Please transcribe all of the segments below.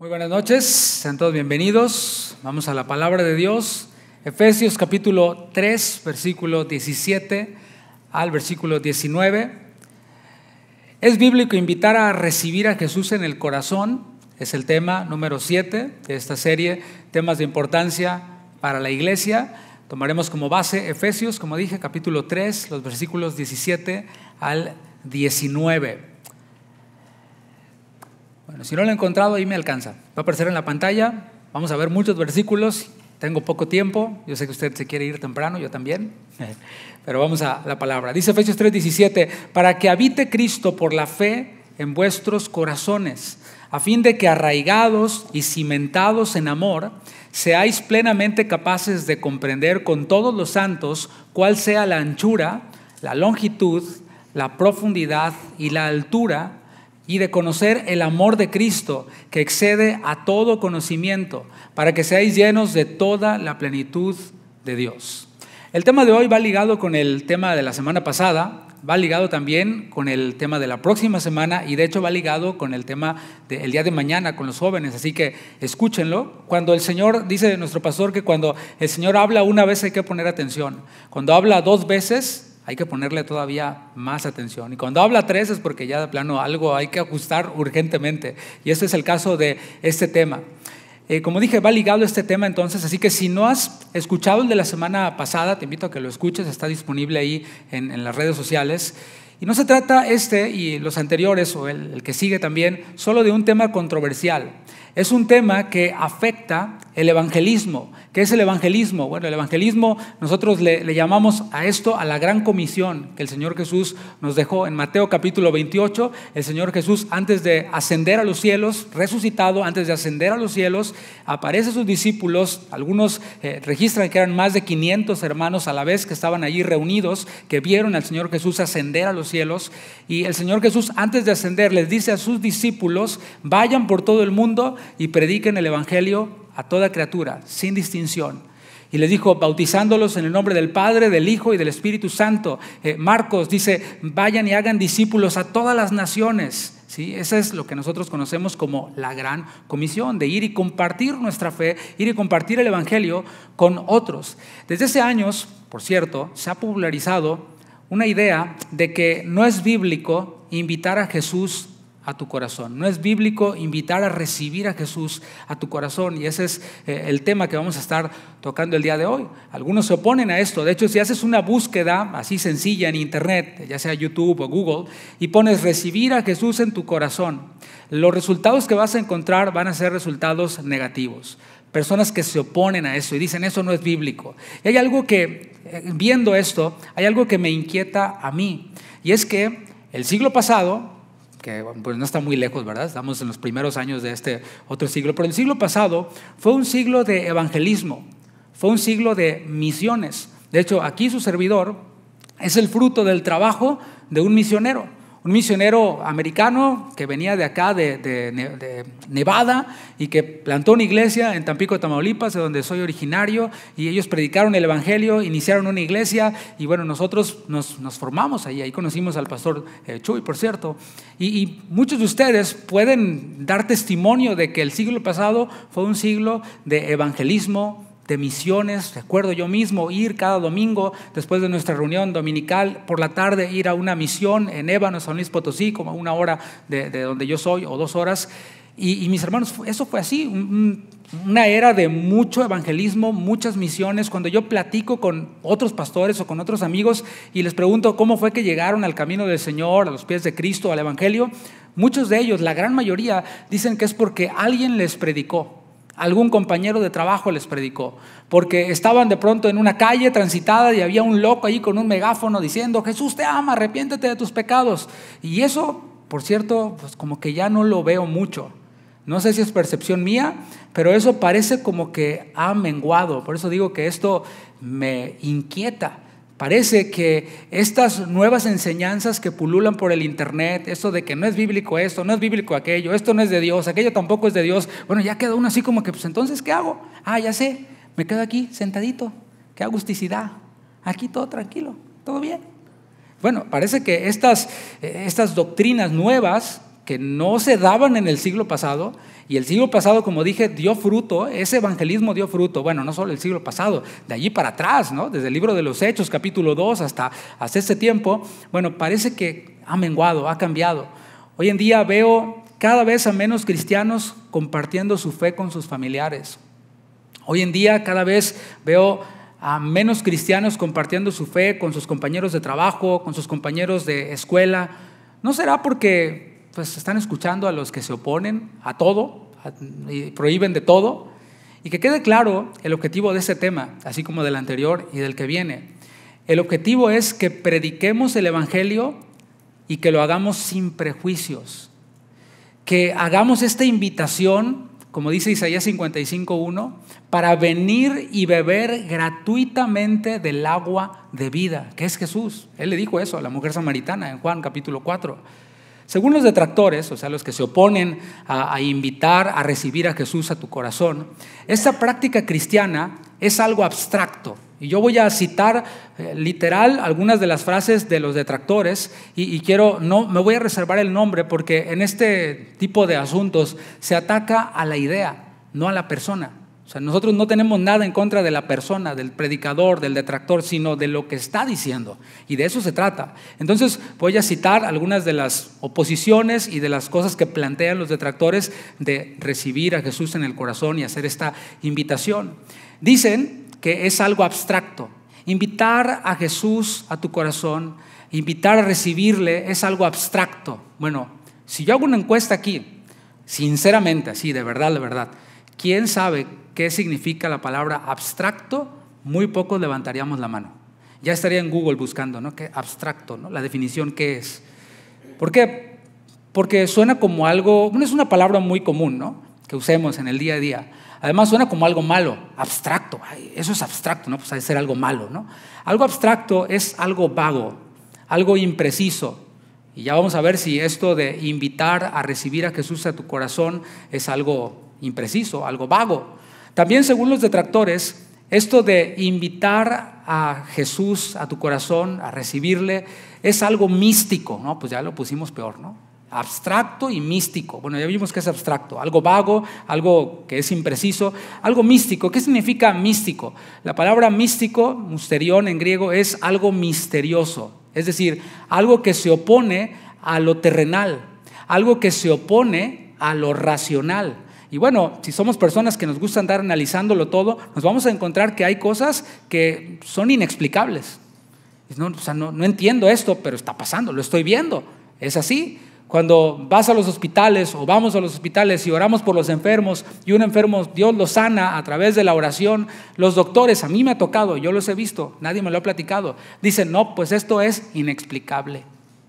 Muy buenas noches, sean todos bienvenidos. Vamos a la palabra de Dios. Efesios capítulo 3, versículo 17 al versículo 19. Es bíblico invitar a recibir a Jesús en el corazón. Es el tema número 7 de esta serie, temas de importancia para la iglesia. Tomaremos como base Efesios, como dije, capítulo 3, los versículos 17 al 19. Bueno, si no lo he encontrado, ahí me alcanza. Va a aparecer en la pantalla. Vamos a ver muchos versículos. Tengo poco tiempo. Yo sé que usted se quiere ir temprano, yo también. Pero vamos a la palabra. Dice Efesios 3:17: para que habite Cristo por la fe en vuestros corazones, a fin de que arraigados y cimentados en amor, seáis plenamente capaces de comprender con todos los santos cuál sea la anchura, la longitud, la profundidad y la altura, y de conocer el amor de Cristo que excede a todo conocimiento, para que seáis llenos de toda la plenitud de Dios. El tema de hoy va ligado con el tema de la semana pasada, va ligado también con el tema de la próxima semana y de hecho va ligado con el tema del día de mañana con los jóvenes, así que escúchenlo. Cuando el Señor, dice nuestro pastor que cuando el Señor habla una vez hay que poner atención, cuando habla dos veces hay que ponerle todavía más atención. Y cuando habla tres es porque ya de plano algo hay que ajustar urgentemente. Y este es el caso de este tema. Como dije, va ligado a este tema entonces, así que si no has escuchado el de la semana pasada, te invito a que lo escuches, está disponible ahí en las redes sociales. Y no se trata este y los anteriores o el que sigue también solo de un tema controversial. Es un tema que afecta el evangelismo. ¿Qué es el evangelismo? Bueno, el evangelismo nosotros le llamamos a esto a la gran comisión que el Señor Jesús nos dejó en Mateo capítulo 28. El Señor Jesús, antes de ascender a los cielos, resucitado, antes de ascender a los cielos, aparece a sus discípulos. Algunos registran que eran más de 500 hermanos a la vez que estaban allí reunidos, que vieron al Señor Jesús ascender a los cielos. Y el Señor Jesús, antes de ascender, les dice a sus discípulos: vayan por todo el mundo y prediquen el evangelio a toda criatura, sin distinción. Y les dijo, bautizándolos en el nombre del Padre, del Hijo y del Espíritu Santo. Marcos dice, vayan y hagan discípulos a todas las naciones. ¿Sí? Eso es lo que nosotros conocemos como la gran comisión, de ir y compartir nuestra fe, ir y compartir el evangelio con otros. Desde hace años, por cierto, se ha popularizado una idea de que no es bíblico invitar a Jesús a tu corazón. No es bíblico invitar a recibir a Jesús a tu corazón, y ese es el tema que vamos a estar tocando el día de hoy. Algunos se oponen a esto. De hecho, si haces una búsqueda así sencilla en internet, ya sea YouTube o Google, y pones recibir a Jesús en tu corazón, los resultados que vas a encontrar van a ser resultados negativos. Personas que se oponen a eso y dicen eso no es bíblico. Y hay algo que, viendo esto, hay algo que me inquieta a mí, y es que el siglo pasado, que pues no está muy lejos, ¿verdad? Estamos en los primeros años de este otro siglo, pero el siglo pasado fue un siglo de evangelismo, fue un siglo de misiones. De hecho, aquí su servidor es el fruto del trabajo de un misionero americano que venía de acá, de Nevada, y que plantó una iglesia en Tampico, Tamaulipas, de donde soy originario, y ellos predicaron el evangelio, iniciaron una iglesia, y bueno, nosotros nos formamos ahí conocimos al pastor Chuy, por cierto, y muchos de ustedes pueden dar testimonio de que el siglo pasado fue un siglo de evangelismo, de misiones. Recuerdo yo mismo ir cada domingo después de nuestra reunión dominical por la tarde, ir a una misión en Ébano, San Luis Potosí, como una hora de donde yo soy, o 2 horas. Y mis hermanos, eso fue así, una era de mucho evangelismo, muchas misiones. Cuando yo platico con otros pastores o con otros amigos y les pregunto cómo fue que llegaron al camino del Señor, a los pies de Cristo, al evangelio, muchos de ellos, la gran mayoría, dicen que es porque alguien les predicó. Algún compañero de trabajo les predicó, porque estaban de pronto en una calle transitada y había un loco ahí con un megáfono diciendo: Jesús te ama, arrepiéntete de tus pecados. Y eso, por cierto, pues como que ya no lo veo mucho. No sé si es percepción mía, pero eso parece como que ha menguado. Por eso digo que esto me inquieta. Parece que estas nuevas enseñanzas que pululan por el internet, esto de que no es bíblico esto, no es bíblico aquello, esto no es de Dios, aquello tampoco es de Dios, bueno, ya queda uno así como que, pues entonces, ¿qué hago? Ya sé, me quedo aquí sentadito, qué agusticidad, aquí todo tranquilo, todo bien. Bueno, parece que estas doctrinas nuevas que no se daban en el siglo pasado, y el siglo pasado, como dije, dio fruto, ese evangelismo dio fruto. Bueno, no solo el siglo pasado, de allí para atrás, ¿no? Desde el libro de los Hechos, capítulo 2, hasta este tiempo, bueno, parece que ha menguado, ha cambiado. Hoy en día veo cada vez a menos cristianos compartiendo su fe con sus familiares. Hoy en día cada vez veo a menos cristianos compartiendo su fe con sus compañeros de trabajo, con sus compañeros de escuela. ¿No será porque pues están escuchando a los que se oponen a todo y prohíben de todo? Y que quede claro el objetivo de este tema, así como del anterior y del que viene. El objetivo es que prediquemos el evangelio y que lo hagamos sin prejuicios. Que hagamos esta invitación, como dice Isaías 55:1, para venir y beber gratuitamente del agua de vida, que es Jesús. Él le dijo eso a la mujer samaritana en Juan capítulo 4. Según los detractores, o sea, los que se oponen a invitar a recibir a Jesús a tu corazón, esta práctica cristiana es algo abstracto. Y yo voy a citar literal algunas de las frases de los detractores y no me voy a reservar el nombre porque en este tipo de asuntos se ataca a la idea, no a la persona. O sea, nosotros no tenemos nada en contra de la persona, del predicador, del detractor, sino de lo que está diciendo. Y de eso se trata. Entonces voy a citar algunas de las oposiciones y de las cosas que plantean los detractores de recibir a Jesús en el corazón y hacer esta invitación. Dicen que es algo abstracto. Invitar a Jesús a tu corazón, invitar a recibirle es algo abstracto. Bueno, si yo hago una encuesta aquí, sinceramente, así, de verdad, ¿quién sabe qué significa la palabra abstracto? Muy pocos levantaríamos la mano. Ya estaría en Google buscando, ¿no? ¿Qué abstracto, ¿no? La definición, ¿qué es? ¿Por qué? Porque suena como algo, no es una palabra muy común, ¿no? Que usemos en el día a día. Además suena como algo malo, abstracto. Ay, eso es abstracto, ¿no? Pues hay que ser algo malo, ¿no? Algo abstracto es algo vago, algo impreciso. Y ya vamos a ver si esto de invitar a recibir a Jesús a tu corazón es algo impreciso, algo vago. También según los detractores, esto de invitar a Jesús a tu corazón, a recibirle, es algo místico, ¿no? Pues ya lo pusimos peor, ¿no? Abstracto y místico. Bueno, ya vimos que es abstracto, algo vago, algo que es impreciso, algo místico. ¿Qué significa místico? La palabra místico, mysterion en griego, es algo misterioso, es decir, algo que se opone a lo terrenal, algo que se opone a lo racional. Y bueno, si somos personas que nos gusta andar analizándolo todo, nos vamos a encontrar que hay cosas que son inexplicables. No, o sea, no entiendo esto, pero está pasando, lo estoy viendo, es así. Cuando vas a los hospitales o vamos a los hospitales y oramos por los enfermos y un enfermo Dios lo sana a través de la oración, los doctores, a mí me ha tocado, yo los he visto, nadie me lo ha platicado, dicen no, pues esto es inexplicable,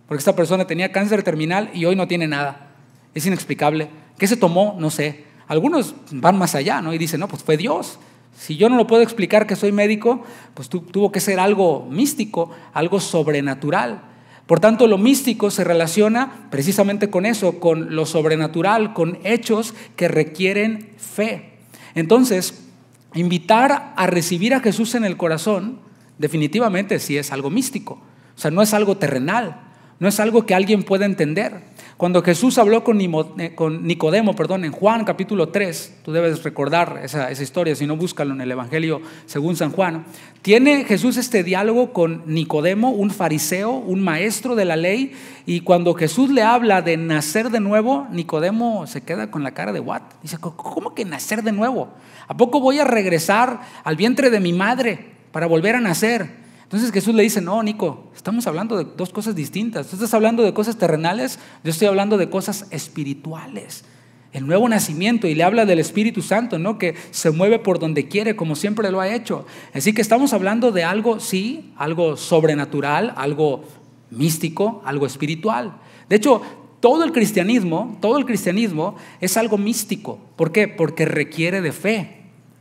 porque esta persona tenía cáncer terminal y hoy no tiene nada, es inexplicable. ¿Qué se tomó? No sé. Algunos van más allá, ¿no? Y dicen no, pues fue Dios. Si yo no lo puedo explicar que soy médico, pues tuvo que ser algo místico, algo sobrenatural. Por tanto, lo místico se relaciona precisamente con eso, con lo sobrenatural, con hechos que requieren fe. Entonces, invitar a recibir a Jesús en el corazón, definitivamente sí es algo místico. O sea, no es algo terrenal, no es algo que alguien pueda entender. Cuando Jesús habló con Nicodemo, en Juan capítulo 3, tú debes recordar esa historia, si no búscalo en el Evangelio según San Juan, tiene Jesús este diálogo con Nicodemo, un fariseo, un maestro de la ley, y cuando Jesús le habla de nacer de nuevo, Nicodemo se queda con la cara de ¿what? Dice, ¿cómo que nacer de nuevo? ¿A poco voy a regresar al vientre de mi madre para volver a nacer? Entonces Jesús le dice, no, Nico, estamos hablando de dos cosas distintas. Tú estás hablando de cosas terrenales, yo estoy hablando de cosas espirituales. El nuevo nacimiento, y le habla del Espíritu Santo, ¿no? Que se mueve por donde quiere, como siempre lo ha hecho. Así que estamos hablando de algo, sí, algo sobrenatural, algo místico, algo espiritual. De hecho, todo el cristianismo es algo místico. ¿Por qué? Porque requiere de fe.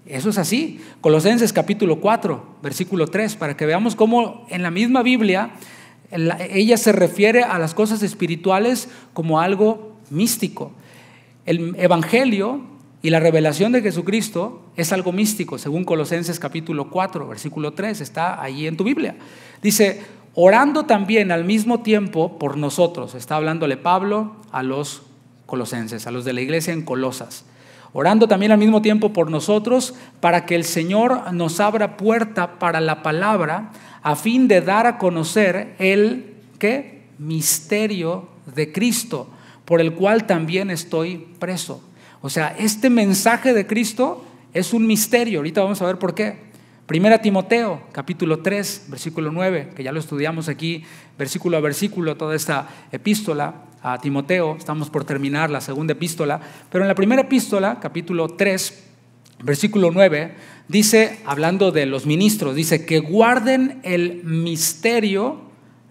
Eso es así. Colosenses capítulo 4, versículo 3, para que veamos cómo en la misma Biblia ella se refiere a las cosas espirituales como algo místico. El Evangelio y la revelación de Jesucristo es algo místico, según Colosenses capítulo 4, versículo 3, está ahí en tu Biblia. Dice, orando también al mismo tiempo por nosotros. Está hablándole Pablo a los Colosenses, a los de la iglesia en Colosas. Orando también al mismo tiempo por nosotros, para que el Señor nos abra puerta para la palabra, a fin de dar a conocer el ¿qué? Misterio de Cristo, por el cual también estoy preso. O sea, este mensaje de Cristo es un misterio. Ahorita vamos a ver por qué. Primera Timoteo, capítulo 3, versículo 9, que ya lo estudiamos aquí, versículo a versículo, toda esta epístola a Timoteo. Estamos por terminar la segunda epístola, pero en la primera epístola, capítulo 3, versículo 9, dice, hablando de los ministros, dice que guarden el misterio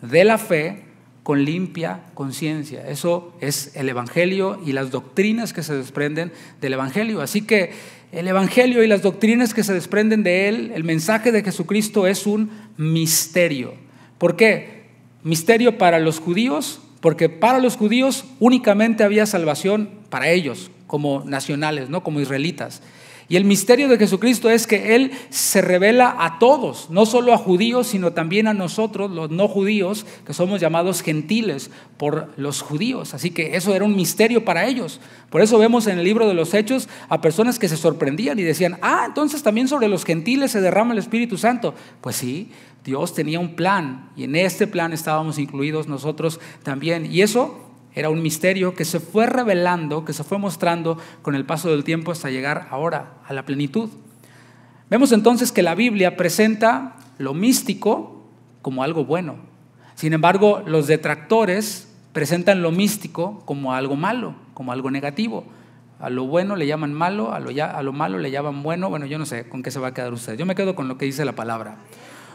de la fe con limpia conciencia. Eso es el Evangelio y las doctrinas que se desprenden del Evangelio. Así que el Evangelio y las doctrinas que se desprenden de él, el mensaje de Jesucristo, es un misterio. ¿Por qué? Misterio para los judíos, porque para los judíos únicamente había salvación para ellos, como nacionales, ¿no? Como israelitas. Y el misterio de Jesucristo es que Él se revela a todos, no solo a judíos, sino también a nosotros, los no judíos, que somos llamados gentiles por los judíos. Así que eso era un misterio para ellos. Por eso vemos en el libro de los Hechos a personas que se sorprendían y decían, entonces también sobre los gentiles se derrama el Espíritu Santo. Pues sí, Dios tenía un plan y en este plan estábamos incluidos nosotros también. Y eso era un misterio que se fue revelando, que se fue mostrando con el paso del tiempo hasta llegar ahora a la plenitud. Vemos entonces que la Biblia presenta lo místico como algo bueno. Sin embargo, los detractores presentan lo místico como algo malo, como algo negativo. A lo bueno le llaman malo, a lo malo le llaman bueno. Bueno, yo no sé con qué se va a quedar usted. Yo me quedo con lo que dice la palabra.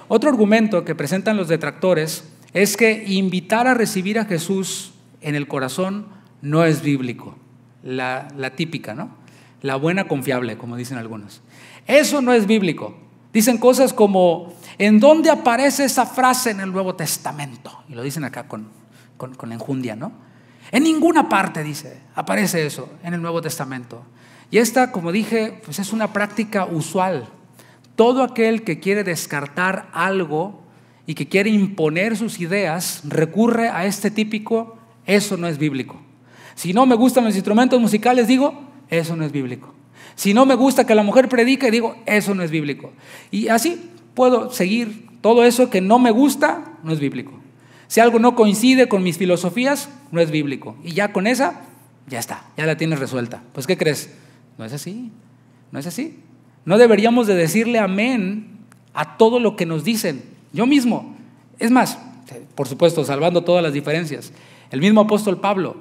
Otro argumento que presentan los detractores es que invitar a recibir a Jesús en el corazón no es bíblico. La típica, ¿no? La buena confiable, como dicen algunos. Eso no es bíblico. Dicen cosas como, ¿en dónde aparece esa frase en el Nuevo Testamento? Y lo dicen acá con enjundia, ¿no? En ninguna parte, dice, aparece eso en el Nuevo Testamento. Y esta, como dije, pues es una práctica usual. Todo aquel que quiere descartar algo y que quiere imponer sus ideas recurre a este típico: eso no es bíblico. Si no me gustan los instrumentos musicales, digo, eso no es bíblico. Si no me gusta que la mujer predique, digo, eso no es bíblico. Y así puedo seguir. Todo eso que no me gusta, no es bíblico. Si algo no coincide con mis filosofías, no es bíblico. Y ya con esa, ya está, ya la tienes resuelta. Pues, ¿qué crees? No es así, no es así. No deberíamos de decirle amén a todo lo que nos dicen. Yo mismo, es más, por supuesto, salvando todas las diferencias, el mismo apóstol Pablo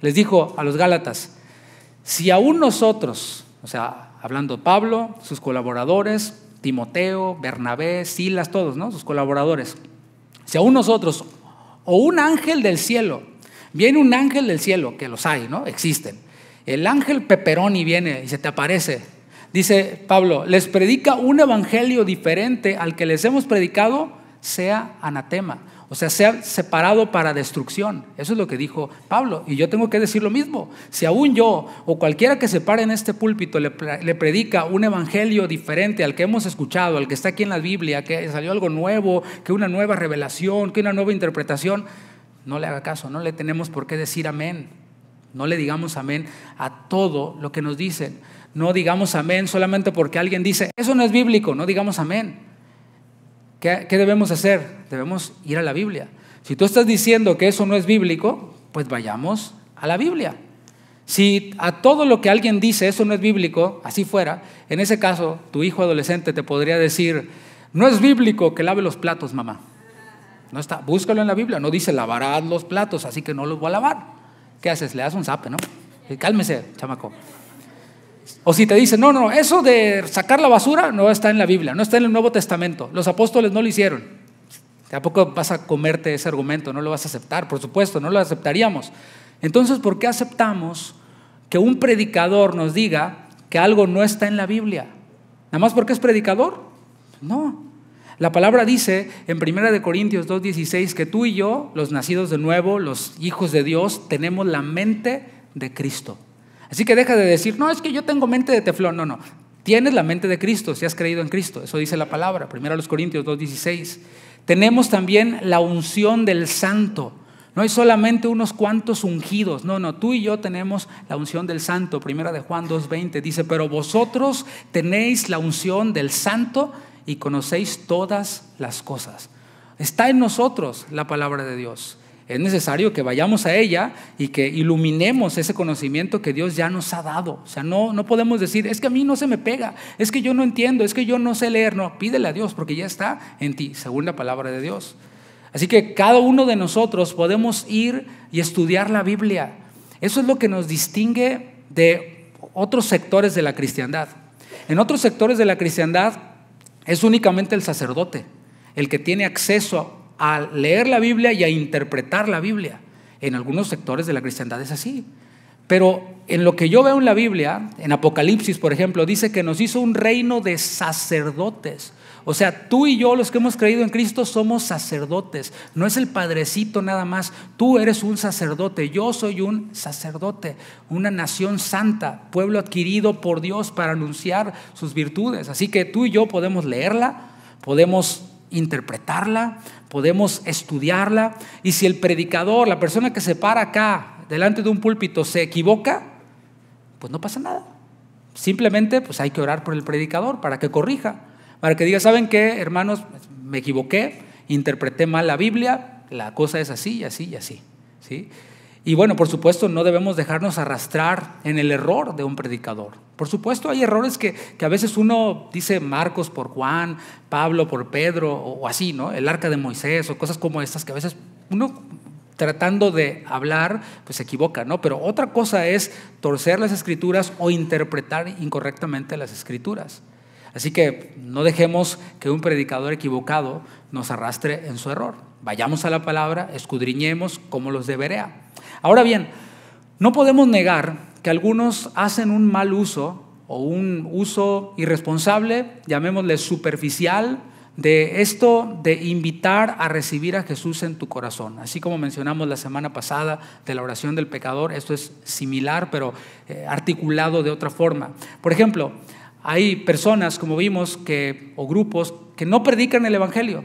les dijo a los Gálatas, si aún nosotros, o sea, hablando Pablo, sus colaboradores, Timoteo, Bernabé, Silas, todos, ¿no? Sus colaboradores, si aún nosotros o un ángel del cielo, viene un ángel del cielo, que los hay, ¿no? Existen. El ángel Pepperoni viene y se te aparece. Dice Pablo, les predica un evangelio diferente al que les hemos predicado, sea anatema. O sea separado para destrucción. Eso es lo que dijo Pablo. Y yo tengo que decir lo mismo. Si aún yo o cualquiera que se pare en este púlpito le predica un evangelio diferente al que hemos escuchado, al que está aquí en la Biblia, que salió algo nuevo, que una nueva revelación, que una nueva interpretación, no le haga caso, no le tenemos por qué decir amén. No le digamos amén a todo lo que nos dicen. No digamos amén solamente porque alguien dice, eso no es bíblico, no digamos amén. ¿Qué debemos hacer? Debemos ir a la Biblia. Si tú estás diciendo que eso no es bíblico, pues vayamos a la Biblia. Si a todo lo que alguien dice eso no es bíblico, así fuera, en ese caso tu hijo adolescente te podría decir, no es bíblico que lave los platos, mamá. No está, búscalo en la Biblia, no dice lavarás los platos, así que no los voy a lavar. ¿Qué haces? Le das un zape, ¿no? Cálmese, chamaco. O si te dicen, no, eso de sacar la basura no está en la Biblia, no está en el Nuevo Testamento. Los apóstoles no lo hicieron. Tampoco vas a comerte ese argumento, no lo vas a aceptar, por supuesto, no lo aceptaríamos. Entonces, ¿por qué aceptamos que un predicador nos diga que algo no está en la Biblia? ¿Nada más porque es predicador? No. La palabra dice en 1 Corintios 2:16 que tú y yo, los nacidos de nuevo, los hijos de Dios, tenemos la mente de Cristo. Así que deja de decir, no, es que yo tengo mente de teflón. No, tienes la mente de Cristo si has creído en Cristo. Eso dice la palabra, 1 Corintios 2:16. Tenemos también la unción del Santo. No hay solamente unos cuantos ungidos. No, tú y yo tenemos la unción del Santo. Primera de Juan 2:20 dice, pero vosotros tenéis la unción del Santo y conocéis todas las cosas. Está en nosotros la palabra de Dios. Es necesario que vayamos a ella y que iluminemos ese conocimiento que Dios ya nos ha dado. O sea, no podemos decir, es que a mí no se me pega, es que yo no entiendo, es que yo no sé leer. No, pídele a Dios porque ya está en ti, según la palabra de Dios. Así que cada uno de nosotros podemos ir y estudiar la Biblia. Eso es lo que nos distingue de otros sectores de la cristiandad. En otros sectores de la cristiandad es únicamente el sacerdote el que tiene acceso a leer la Biblia y a interpretar la Biblia. En algunos sectores de la cristiandad es así. Pero en lo que yo veo en la Biblia, en Apocalipsis, por ejemplo, dice que nos hizo un reino de sacerdotes. O sea, tú y yo, los que hemos creído en Cristo, somos sacerdotes. No es el padrecito nada más. Tú eres un sacerdote, yo soy un sacerdote, una nación santa, pueblo adquirido por Dios para anunciar sus virtudes. Así que tú y yo podemos leerla, podemos interpretarla, podemos estudiarla. Y si el predicador, la persona que se para acá delante de un púlpito se equivoca, pues no pasa nada. Simplemente pues hay que orar por el predicador para que corrija, para que diga, ¿saben qué, hermanos? Me equivoqué, interpreté mal la Biblia, la cosa es así y así y así, ¿sí? Y bueno, por supuesto, no debemos dejarnos arrastrar en el error de un predicador. Por supuesto, hay errores que a veces uno dice Marcos por Juan, Pablo por Pedro, o así, ¿no? El arca de Moisés, o cosas como estas que a veces uno, tratando de hablar, pues se equivoca, ¿no? Pero otra cosa es torcer las Escrituras o interpretar incorrectamente las Escrituras. Así que no dejemos que un predicador equivocado nos arrastre en su error. Vayamos a la palabra, escudriñemos como los de Berea. Ahora bien, no podemos negar que algunos hacen un mal uso o un uso irresponsable, llamémosle superficial, de esto de invitar a recibir a Jesús en tu corazón. Así como mencionamos la semana pasada de la oración del pecador, esto es similar pero articulado de otra forma. Por ejemplo, hay personas, como vimos, o grupos que no predican el evangelio.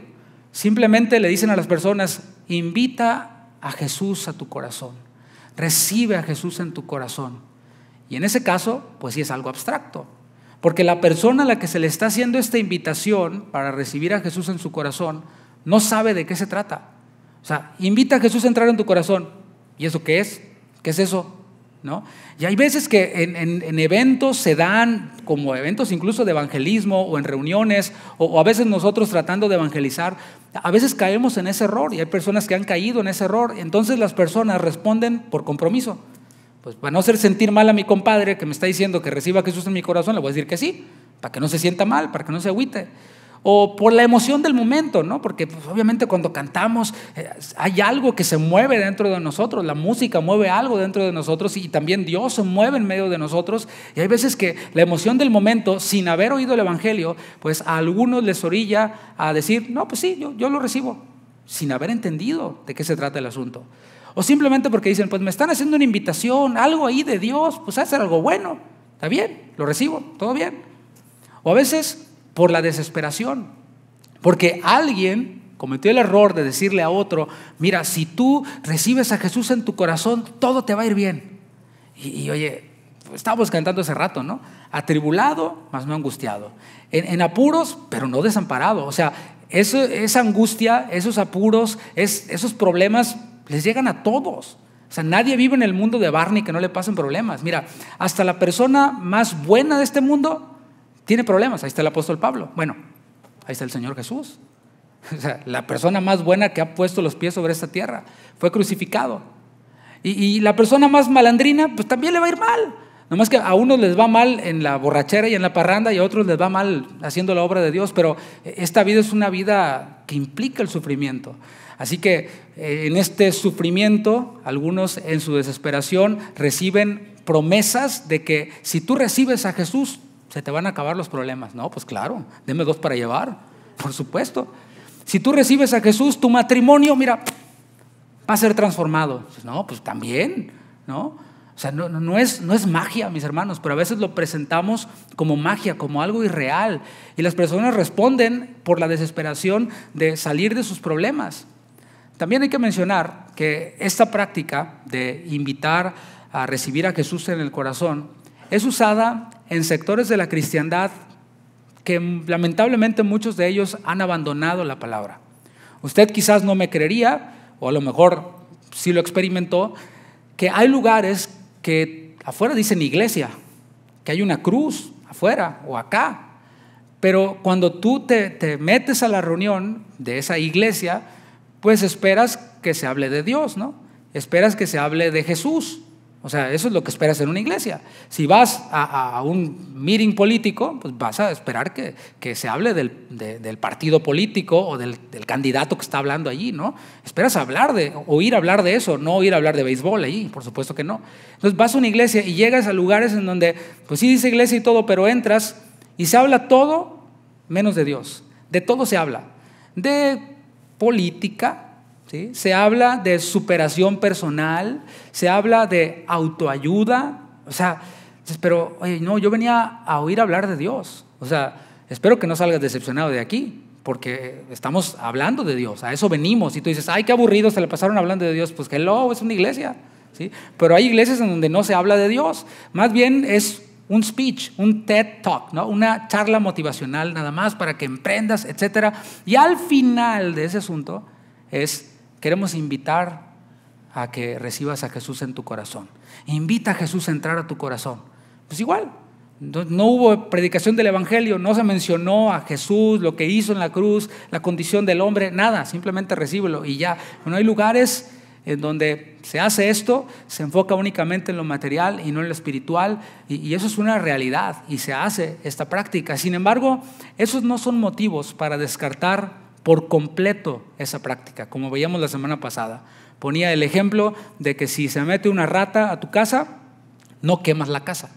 Simplemente le dicen a las personas, invita a Jesús a tu corazón, recibe a Jesús en tu corazón. Y en ese caso, pues sí es algo abstracto, porque la persona a la que se le está haciendo esta invitación para recibir a Jesús en su corazón no sabe de qué se trata. O sea, invita a Jesús a entrar en tu corazón. ¿Y eso qué es? ¿Qué es eso? ¿No? Y hay veces que en eventos se dan, como eventos incluso de evangelismo o en reuniones, o a veces nosotros tratando de evangelizar, a veces caemos en ese error y hay personas que han caído en ese error. Entonces las personas responden por compromiso. Pues para no hacer sentir mal a mi compadre que me está diciendo que reciba a Jesús en mi corazón, le voy a decir que sí, para que no se sienta mal, para que no se agüite. O por la emoción del momento, ¿no? Porque pues, obviamente cuando cantamos hay algo que se mueve dentro de nosotros, la música mueve algo dentro de nosotros y también Dios se mueve en medio de nosotros. Y hay veces que la emoción del momento, sin haber oído el evangelio, pues a algunos les orilla a decir, no, pues sí, yo lo recibo, sin haber entendido de qué se trata el asunto. O simplemente porque dicen, pues me están haciendo una invitación, algo ahí de Dios, pues hacer algo bueno, está bien, lo recibo, todo bien. O a veces por la desesperación, porque alguien cometió el error de decirle a otro, mira, si tú recibes a Jesús en tu corazón, todo te va a ir bien. Y oye, estábamos cantando hace rato, ¿no? Atribulado, mas no angustiado. En apuros, pero no desamparado. O sea, esa angustia, esos apuros, esos problemas les llegan a todos. O sea, nadie vive en el mundo de Barney que no le pasen problemas. Mira, hasta la persona más buena de este mundo tiene problemas. Ahí está el apóstol Pablo. Bueno, ahí está el Señor Jesús. O sea, la persona más buena que ha puesto los pies sobre esta tierra fue crucificado. Y la persona más malandrina, pues también le va a ir mal. Nomás que a unos les va mal en la borrachera y en la parranda y a otros les va mal haciendo la obra de Dios. Pero esta vida es una vida que implica el sufrimiento. Así que en este sufrimiento, algunos en su desesperación reciben promesas de que si tú recibes a Jesús, se te van a acabar los problemas. No, pues claro, deme 2 para llevar, por supuesto. Si tú recibes a Jesús, tu matrimonio, mira, va a ser transformado. No, pues también, ¿no? O sea, no es magia, mis hermanos, pero a veces lo presentamos como magia, como algo irreal. Y las personas responden por la desesperación de salir de sus problemas. también hay que mencionar que esta práctica de invitar a recibir a Jesús en el corazón es usada en sectores de la cristiandad que lamentablemente muchos de ellos han abandonado la palabra. Usted quizás no me creería, o a lo mejor sí lo experimentó, que hay lugares que afuera dicen iglesia, que hay una cruz afuera o acá, pero cuando tú te metes a la reunión de esa iglesia, pues esperas que se hable de Dios, ¿no? Esperas que se hable de Jesús. O sea, eso es lo que esperas en una iglesia. Si vas a un meeting político, pues vas a esperar que se hable del partido político o del candidato que está hablando allí, ¿no? Esperas oír hablar de eso, no oír hablar de béisbol allí, por supuesto que no. Entonces vas a una iglesia y llegas a lugares en donde, pues sí dice iglesia y todo, pero entras y se habla todo menos de Dios. De todo se habla. De política, ¿sí? Se habla de superación personal, se habla de autoayuda. O sea, pero oye, no, yo venía a oír hablar de Dios. O sea, espero que no salgas decepcionado de aquí, porque estamos hablando de Dios, a eso venimos. Y tú dices, ay, qué aburrido, se le pasaron hablando de Dios. Pues hello, es una iglesia, ¿sí? Pero hay iglesias en donde no se habla de Dios, más bien es un speech, un TED Talk, ¿no? Una charla motivacional nada más para que emprendas, etcétera. Y al final de ese asunto queremos invitar a que recibas a Jesús en tu corazón. Invita a Jesús a entrar a tu corazón. Pues igual, no hubo predicación del evangelio, no se mencionó a Jesús, lo que hizo en la cruz, la condición del hombre, nada, simplemente recíbelo y ya. Bueno, hay lugares en donde se hace esto, se enfoca únicamente en lo material y no en lo espiritual, y eso es una realidad y se hace esta práctica. Sin embargo, esos no son motivos para descartar por completo esa práctica. Como veíamos la semana pasada, ponía el ejemplo de que si se mete una rata a tu casa, no quemas la casa.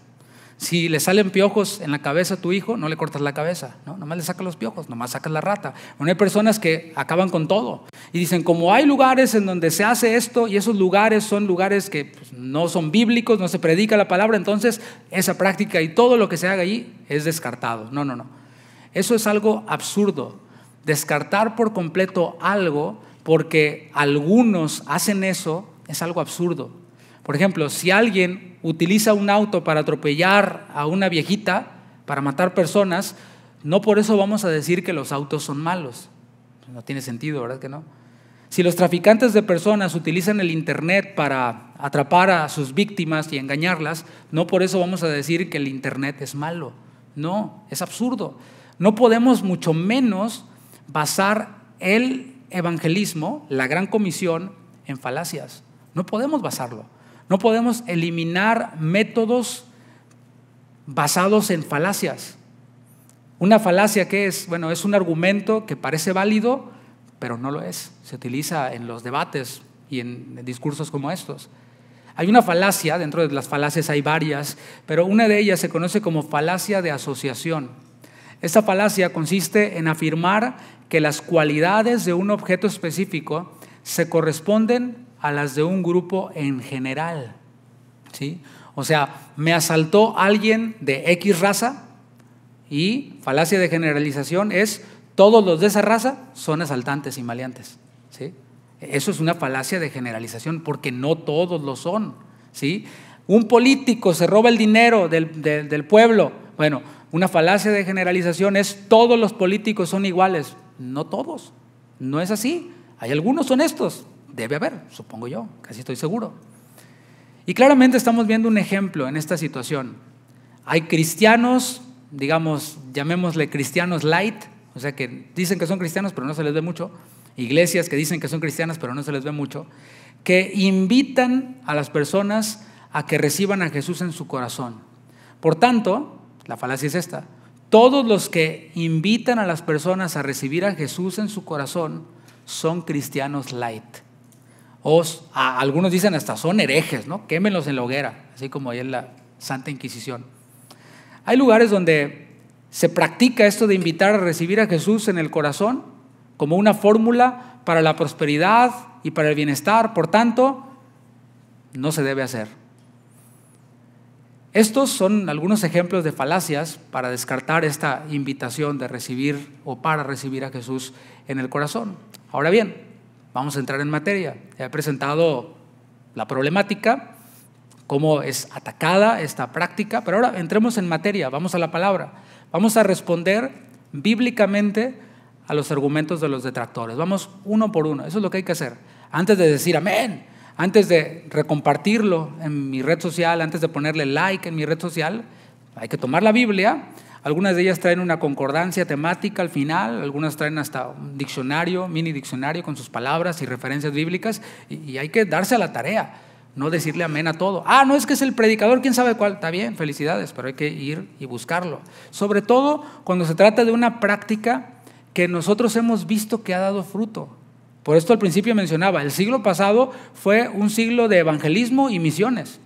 Si le salen piojos en la cabeza a tu hijo, no le cortas la cabeza, ¿no? Nomás le sacas los piojos, nomás sacas la rata. Bueno, hay personas que acaban con todo y dicen, como hay lugares en donde se hace esto y esos lugares son lugares que pues, no son bíblicos, no se predica la palabra, entonces esa práctica y todo lo que se haga allí es descartado. No. Eso es algo absurdo. Descartar por completo algo porque algunos hacen eso es algo absurdo. Por ejemplo, si alguien utiliza un auto para atropellar a una viejita, para matar personas, no por eso vamos a decir que los autos son malos. No tiene sentido, ¿verdad que no? Si los traficantes de personas utilizan el internet para atrapar a sus víctimas y engañarlas, no por eso vamos a decir que el internet es malo. No, es absurdo. No podemos mucho menos basar el evangelismo, la gran comisión, en falacias. No podemos basarlo. No podemos eliminar métodos basados en falacias. Una falacia, ¿qué es? Bueno, es un argumento que parece válido, pero no lo es. Se utiliza en los debates y en discursos como estos. Hay una falacia, dentro de las falacias hay varias, pero una de ellas se conoce como falacia de asociación. Esta falacia consiste en afirmar que las cualidades de un objeto específico se corresponden a las de un grupo en general, ¿sí? O sea, me asaltó alguien de X raza y falacia de generalización es todos los de esa raza son asaltantes y maleantes, ¿sí? Eso es una falacia de generalización porque no todos lo son, ¿sí? Un político se roba el dinero del pueblo. Bueno, una falacia de generalización es todos los políticos son iguales. No todos, no es así. Hay algunos honestos. Debe haber, supongo yo, casi estoy seguro. Y claramente estamos viendo un ejemplo en esta situación. Hay cristianos, digamos, llamémosle cristianos light, o sea que dicen que son cristianos pero no se les ve mucho, iglesias que dicen que son cristianas pero no se les ve mucho, que invitan a las personas a que reciban a Jesús en su corazón. Por tanto, la falacia es esta: todos los que invitan a las personas a recibir a Jesús en su corazón son cristianos light. O algunos dicen hasta son herejes, ¿no? Quémenlos en la hoguera, así como ahí en la Santa Inquisición. Hay lugares donde se practica esto de invitar a recibir a Jesús en el corazón como una fórmula para la prosperidad y para el bienestar. Por tanto, no se debe hacer. Estos son algunos ejemplos de falacias para descartar esta invitación de recibir o para recibir a Jesús en el corazón. Ahora bien, vamos a entrar en materia. He presentado la problemática, cómo es atacada esta práctica, pero ahora entremos en materia, vamos a la palabra. Vamos a responder bíblicamente a los argumentos de los detractores. Vamos uno por uno, eso es lo que hay que hacer. Antes de decir amén, antes de recompartirlo en mi red social, antes de ponerle like en mi red social, hay que tomar la Biblia. Algunas de ellas traen una concordancia temática al final, algunas traen hasta un diccionario, mini diccionario con sus palabras y referencias bíblicas, y hay que darse a la tarea, no decirle amén a todo. No es que es el predicador, quién sabe cuál, está bien, felicidades, pero hay que ir y buscarlo. Sobre todo cuando se trata de una práctica que nosotros hemos visto que ha dado fruto. Por esto al principio mencionaba, el siglo pasado fue un siglo de evangelismo y misiones.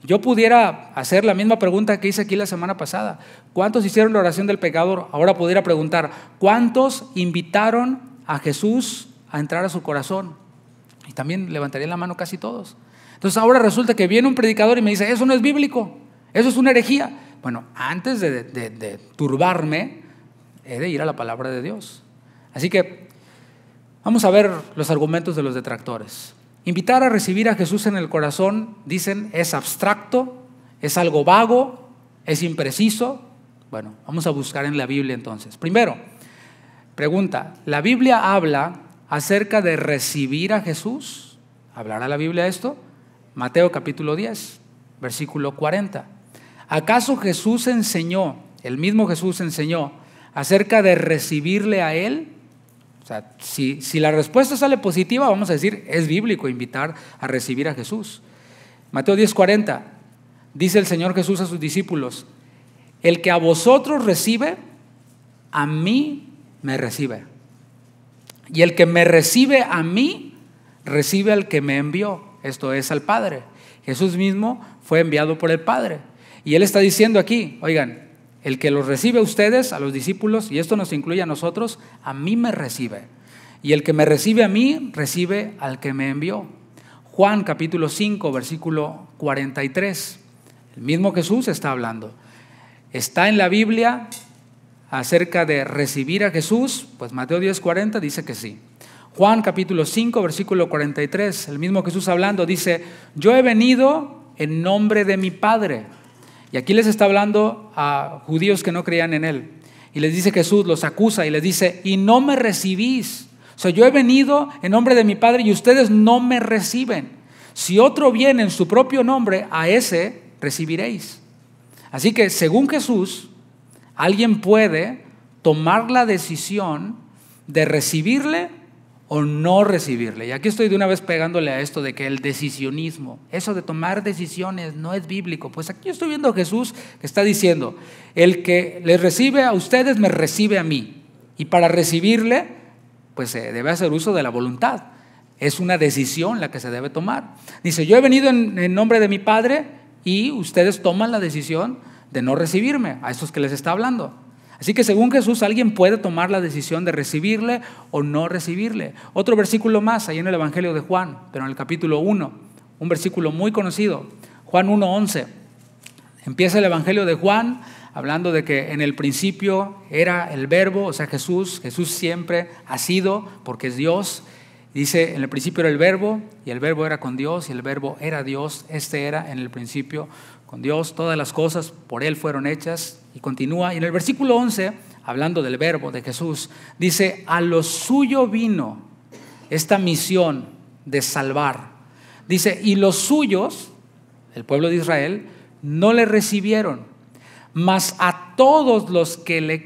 Yo pudiera hacer la misma pregunta que hice aquí la semana pasada. ¿Cuántos hicieron la oración del pecador? Ahora pudiera preguntar, ¿cuántos invitaron a Jesús a entrar a su corazón? Y también levantaría la mano casi todos. Entonces ahora resulta que viene un predicador y me dice, eso no es bíblico, eso es una herejía. Bueno, antes de turbarme, he de ir a la palabra de Dios. Así que vamos a ver los argumentos de los detractores. Invitar a recibir a Jesús en el corazón, dicen, es abstracto, es algo vago, es impreciso. Bueno, vamos a buscar en la Biblia entonces. Primero, pregunta, ¿la Biblia habla acerca de recibir a Jesús? ¿Hablará la Biblia esto? Mateo capítulo 10, versículo 40. ¿Acaso Jesús enseñó, el mismo Jesús enseñó acerca de recibirle a Él? O sea, si la respuesta sale positiva, vamos a decir, es bíblico invitar a recibir a Jesús. Mateo 10:40, dice el Señor Jesús a sus discípulos, el que a vosotros recibe, a mí me recibe. Y el que me recibe a mí, recibe al que me envió, esto es al Padre. Jesús mismo fue enviado por el Padre. Y Él está diciendo aquí, oigan, el que los recibe a ustedes, a los discípulos, y esto nos incluye a nosotros, a mí me recibe. Y el que me recibe a mí, recibe al que me envió. Juan capítulo 5, versículo 43. El mismo Jesús está hablando. ¿Está en la Biblia acerca de recibir a Jesús? Pues Mateo 10:40 dice que sí. Juan capítulo 5, versículo 43. El mismo Jesús hablando dice, yo he venido en nombre de mi Padre. Y aquí les está hablando a judíos que no creían en Él. Y les dice Jesús, los acusa y les dice, y no me recibís. O sea, yo he venido en nombre de mi Padre y ustedes no me reciben. Si otro viene en su propio nombre, a ese recibiréis. Así que según Jesús, alguien puede tomar la decisión de recibirle o no recibirle. Y aquí estoy de una vez pegándole a esto de que el decisionismo, eso de tomar decisiones no es bíblico. Pues aquí estoy viendo a Jesús que está diciendo, el que les recibe a ustedes me recibe a mí. Y para recibirle, pues se debe hacer uso de la voluntad. Es una decisión la que se debe tomar. Dice, yo he venido en nombre de mi Padre y ustedes toman la decisión de no recibirme, a estos que les está hablando. Así que según Jesús, alguien puede tomar la decisión de recibirle o no recibirle. Otro versículo más, ahí en el Evangelio de Juan, pero en el capítulo 1, un versículo muy conocido, Juan 1:11. Empieza el Evangelio de Juan hablando de que en el principio era el Verbo, o sea Jesús siempre ha sido porque es Dios. Dice, en el principio era el Verbo y el Verbo era con Dios y el Verbo era Dios. Este era en el principio con Dios, todas las cosas por Él fueron hechas. Y continúa, y en el versículo 11, hablando del Verbo de Jesús, dice, a lo suyo vino esta misión de salvar. Dice, y los suyos, el pueblo de Israel, no le recibieron, mas a todos los que le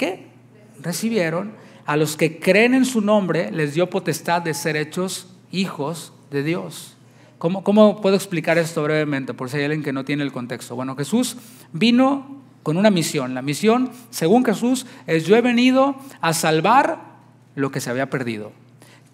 recibieron, a los que creen en su nombre, les dio potestad de ser hechos hijos de Dios. ¿Cómo puedo explicar esto brevemente? Por si hay alguien que no tiene el contexto. Bueno, Jesús vino con una misión. La misión, según Jesús, es yo he venido a salvar lo que se había perdido.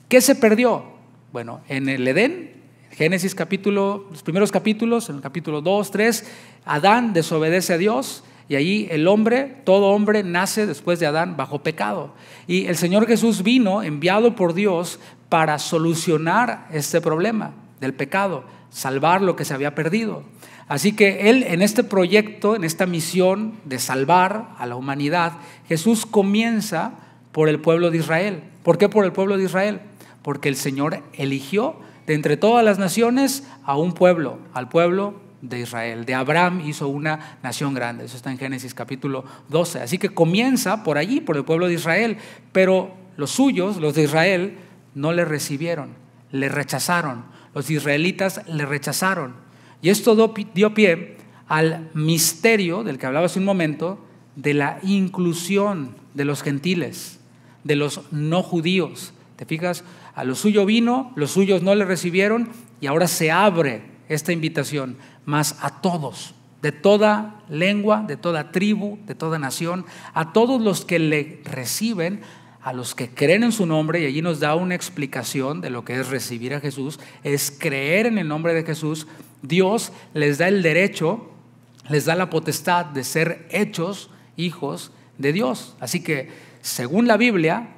¿Qué se perdió? Bueno, en el Edén, Génesis capítulo, los primeros capítulos, en el capítulo 2, 3, Adán desobedece a Dios y allí el hombre, todo hombre nace después de Adán bajo pecado. Y el Señor Jesús vino enviado por Dios para solucionar este problema del pecado, salvar lo que se había perdido. Así que Él en este proyecto, en esta misión de salvar a la humanidad, Jesús comienza por el pueblo de Israel. ¿Por qué por el pueblo de Israel? porque el Señor eligió de entre todas las naciones a un pueblo, al pueblo de Israel. De Abraham hizo una nación grande. Eso está en Génesis capítulo 12. Así que comienza por allí, por el pueblo de Israel, pero los suyos, los de Israel, no le recibieron, le rechazaron. Los israelitas le rechazaron. Y esto dio pie al misterio del que hablaba hace un momento, de la inclusión de los gentiles, de los no judíos. ¿Te fijas? A lo suyo vino, los suyos no le recibieron, y ahora se abre esta invitación más a todos, de toda lengua, de toda tribu, de toda nación, a todos los que le reciben, a los que creen en su nombre. Y allí nos da una explicación de lo que es recibir a Jesús, es creer en el nombre de Jesús. Dios les da el derecho, les da la potestad de ser hechos hijos de Dios. Así que según la Biblia,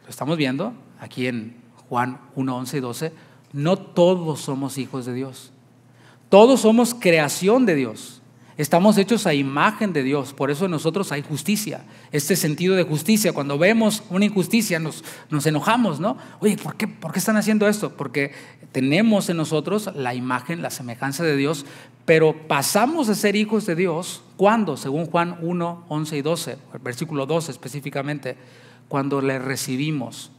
lo estamos viendo aquí en Juan 1, 11 y 12, no todos somos hijos de Dios. Todos somos creación de Dios. Estamos hechos a imagen de Dios. Por eso en nosotros hay justicia. Este sentido de justicia. Cuando vemos una injusticia nos enojamos, ¿no? Oye, ¿por qué están haciendo esto? Porque tenemos en nosotros la imagen, la semejanza de Dios. Pero pasamos a ser hijos de Dios. ¿Cuándo? Según Juan 1, 11 y 12. El versículo 12 específicamente. Cuando le recibimos.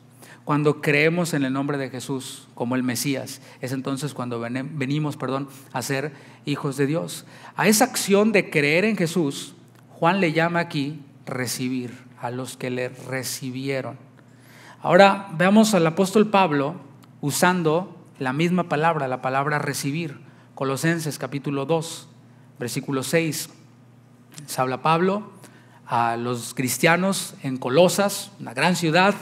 Cuando creemos en el nombre de Jesús como el Mesías, es entonces cuando venimos a ser hijos de Dios. A esa acción de creer en Jesús, Juan le llama aquí recibir, a los que le recibieron. Ahora veamos al apóstol Pablo usando la misma palabra, la palabra recibir. Colosenses capítulo 2, versículo 6. Se habla Pablo a los cristianos en Colosas, una gran ciudad.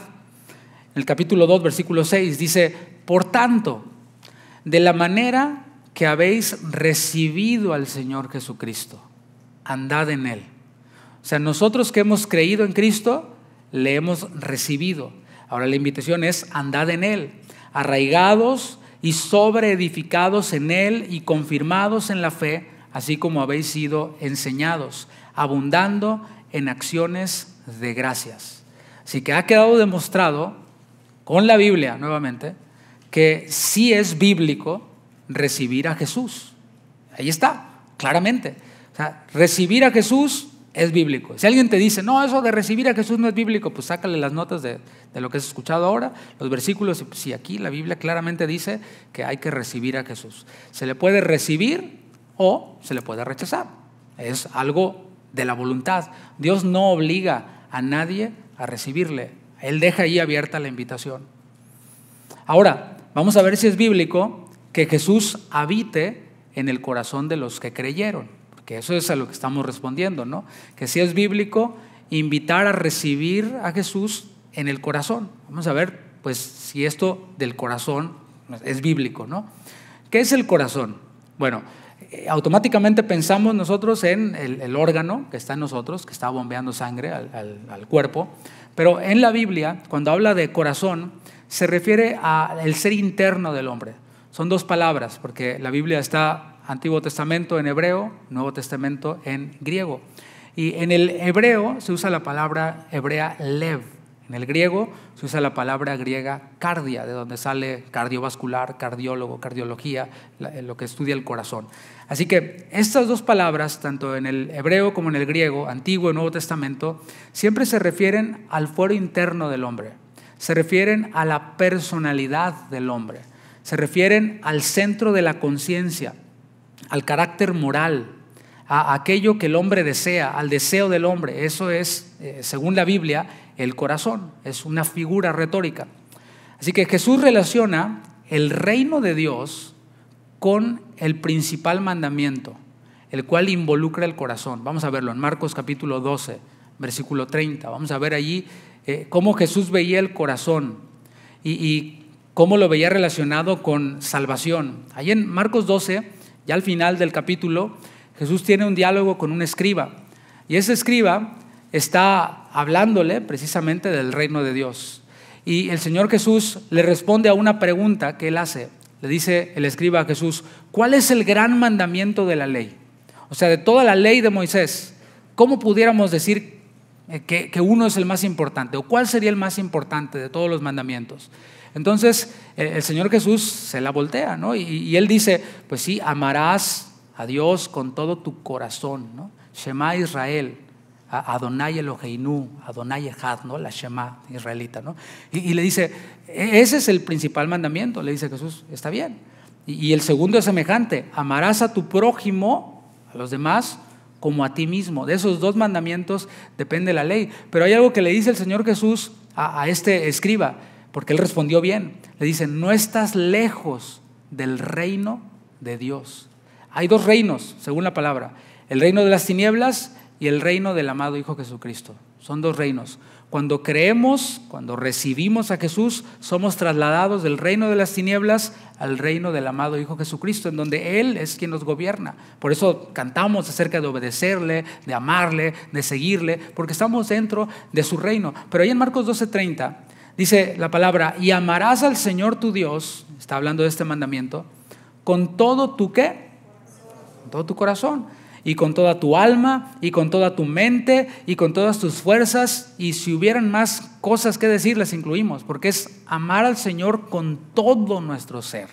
En el capítulo 2, versículo 6 dice: por tanto, de la manera que habéis recibido al Señor Jesucristo, andad en Él. O sea, nosotros que hemos creído en Cristo, le hemos recibido. Ahora la invitación es: andad en Él, arraigados y sobreedificados en Él y confirmados en la fe, así como habéis sido enseñados, abundando en acciones de gracias. Así que ha quedado demostrado con la Biblia, nuevamente, que sí es bíblico recibir a Jesús. Ahí está, claramente. O sea, recibir a Jesús es bíblico. Si alguien te dice, no, eso de recibir a Jesús no es bíblico, pues sácale las notas de lo que has escuchado ahora, los versículos, y pues, sí, aquí la Biblia claramente dice que hay que recibir a Jesús. Se le puede recibir o se le puede rechazar. Es algo de la voluntad. Dios no obliga a nadie a recibirle. Él deja ahí abierta la invitación. Ahora, vamos a ver si es bíblico que Jesús habite en el corazón de los que creyeron, porque eso es a lo que estamos respondiendo, ¿no? Que si es bíblico invitar a recibir a Jesús en el corazón. Vamos a ver, pues, si esto del corazón es bíblico, ¿no? ¿Qué es el corazón? Bueno, automáticamente pensamos nosotros en el órgano que está en nosotros, que está bombeando sangre al cuerpo. Pero en la Biblia, cuando habla de corazón, se refiere al ser interno del hombre. Son dos palabras, porque la Biblia está Antiguo Testamento en hebreo, Nuevo Testamento en griego. Y en el hebreo se usa la palabra hebrea lev. En el griego se usa la palabra griega cardia, de donde sale cardiovascular, cardiólogo, cardiología, lo que estudia el corazón. Así que estas dos palabras, tanto en el hebreo como en el griego, Antiguo y Nuevo Testamento, siempre se refieren al fuero interno del hombre, se refieren a la personalidad del hombre, se refieren al centro de la conciencia, al carácter moral, a aquello que el hombre desea, al deseo del hombre. Eso es, según la Biblia, el corazón. Es una figura retórica. Así que Jesús relaciona el reino de Dios con el principal mandamiento, el cual involucra el corazón. Vamos a verlo en Marcos capítulo 12, versículo 30. Vamos a ver allí cómo Jesús veía el corazón y cómo lo veía relacionado con salvación. Allí en Marcos 12, ya al final del capítulo, Jesús tiene un diálogo con un escriba, y ese escriba está hablándole precisamente del reino de Dios. Y el Señor Jesús le responde a una pregunta que él hace. Le dice el escriba a Jesús: ¿cuál es el gran mandamiento de la ley? O sea, de toda la ley de Moisés, ¿cómo pudiéramos decir que uno es el más importante, o cuál sería el más importante de todos los mandamientos. Entonces el Señor Jesús se la voltea, ¿no? Y Él dice, pues sí, amarás a Dios con todo tu corazón, ¿no? Shema Israel, Adonai Eloheinu, Adonai Echad, ¿no? La Shema israelita, ¿no? Y le dice, ese es el principal mandamiento, le dice Jesús, está bien. Y el segundo es semejante, amarás a tu prójimo, a los demás, como a ti mismo. De esos dos mandamientos depende la ley. Pero hay algo que le dice el Señor Jesús a este escriba, porque él respondió bien. Le dice, no estás lejos del reino de Dios. Hay dos reinos, según la palabra, el reino de las tinieblas y el reino del amado Hijo Jesucristo. Son dos reinos. Cuando creemos, cuando recibimos a Jesús, somos trasladados del reino de las tinieblas al reino del amado Hijo Jesucristo, en donde Él es quien nos gobierna. Por eso cantamos acerca de obedecerle, de amarle, de seguirle, porque estamos dentro de su reino. Pero ahí en Marcos 12:30 dice la palabra, y amarás al Señor tu Dios, está hablando de este mandamiento, con todo tu ¿qué? Con todo tu corazón. Y con toda tu alma, y con toda tu mente, y con todas tus fuerzas. Y si hubieran más cosas que decir, las incluimos, porque es amar al Señor con todo nuestro ser.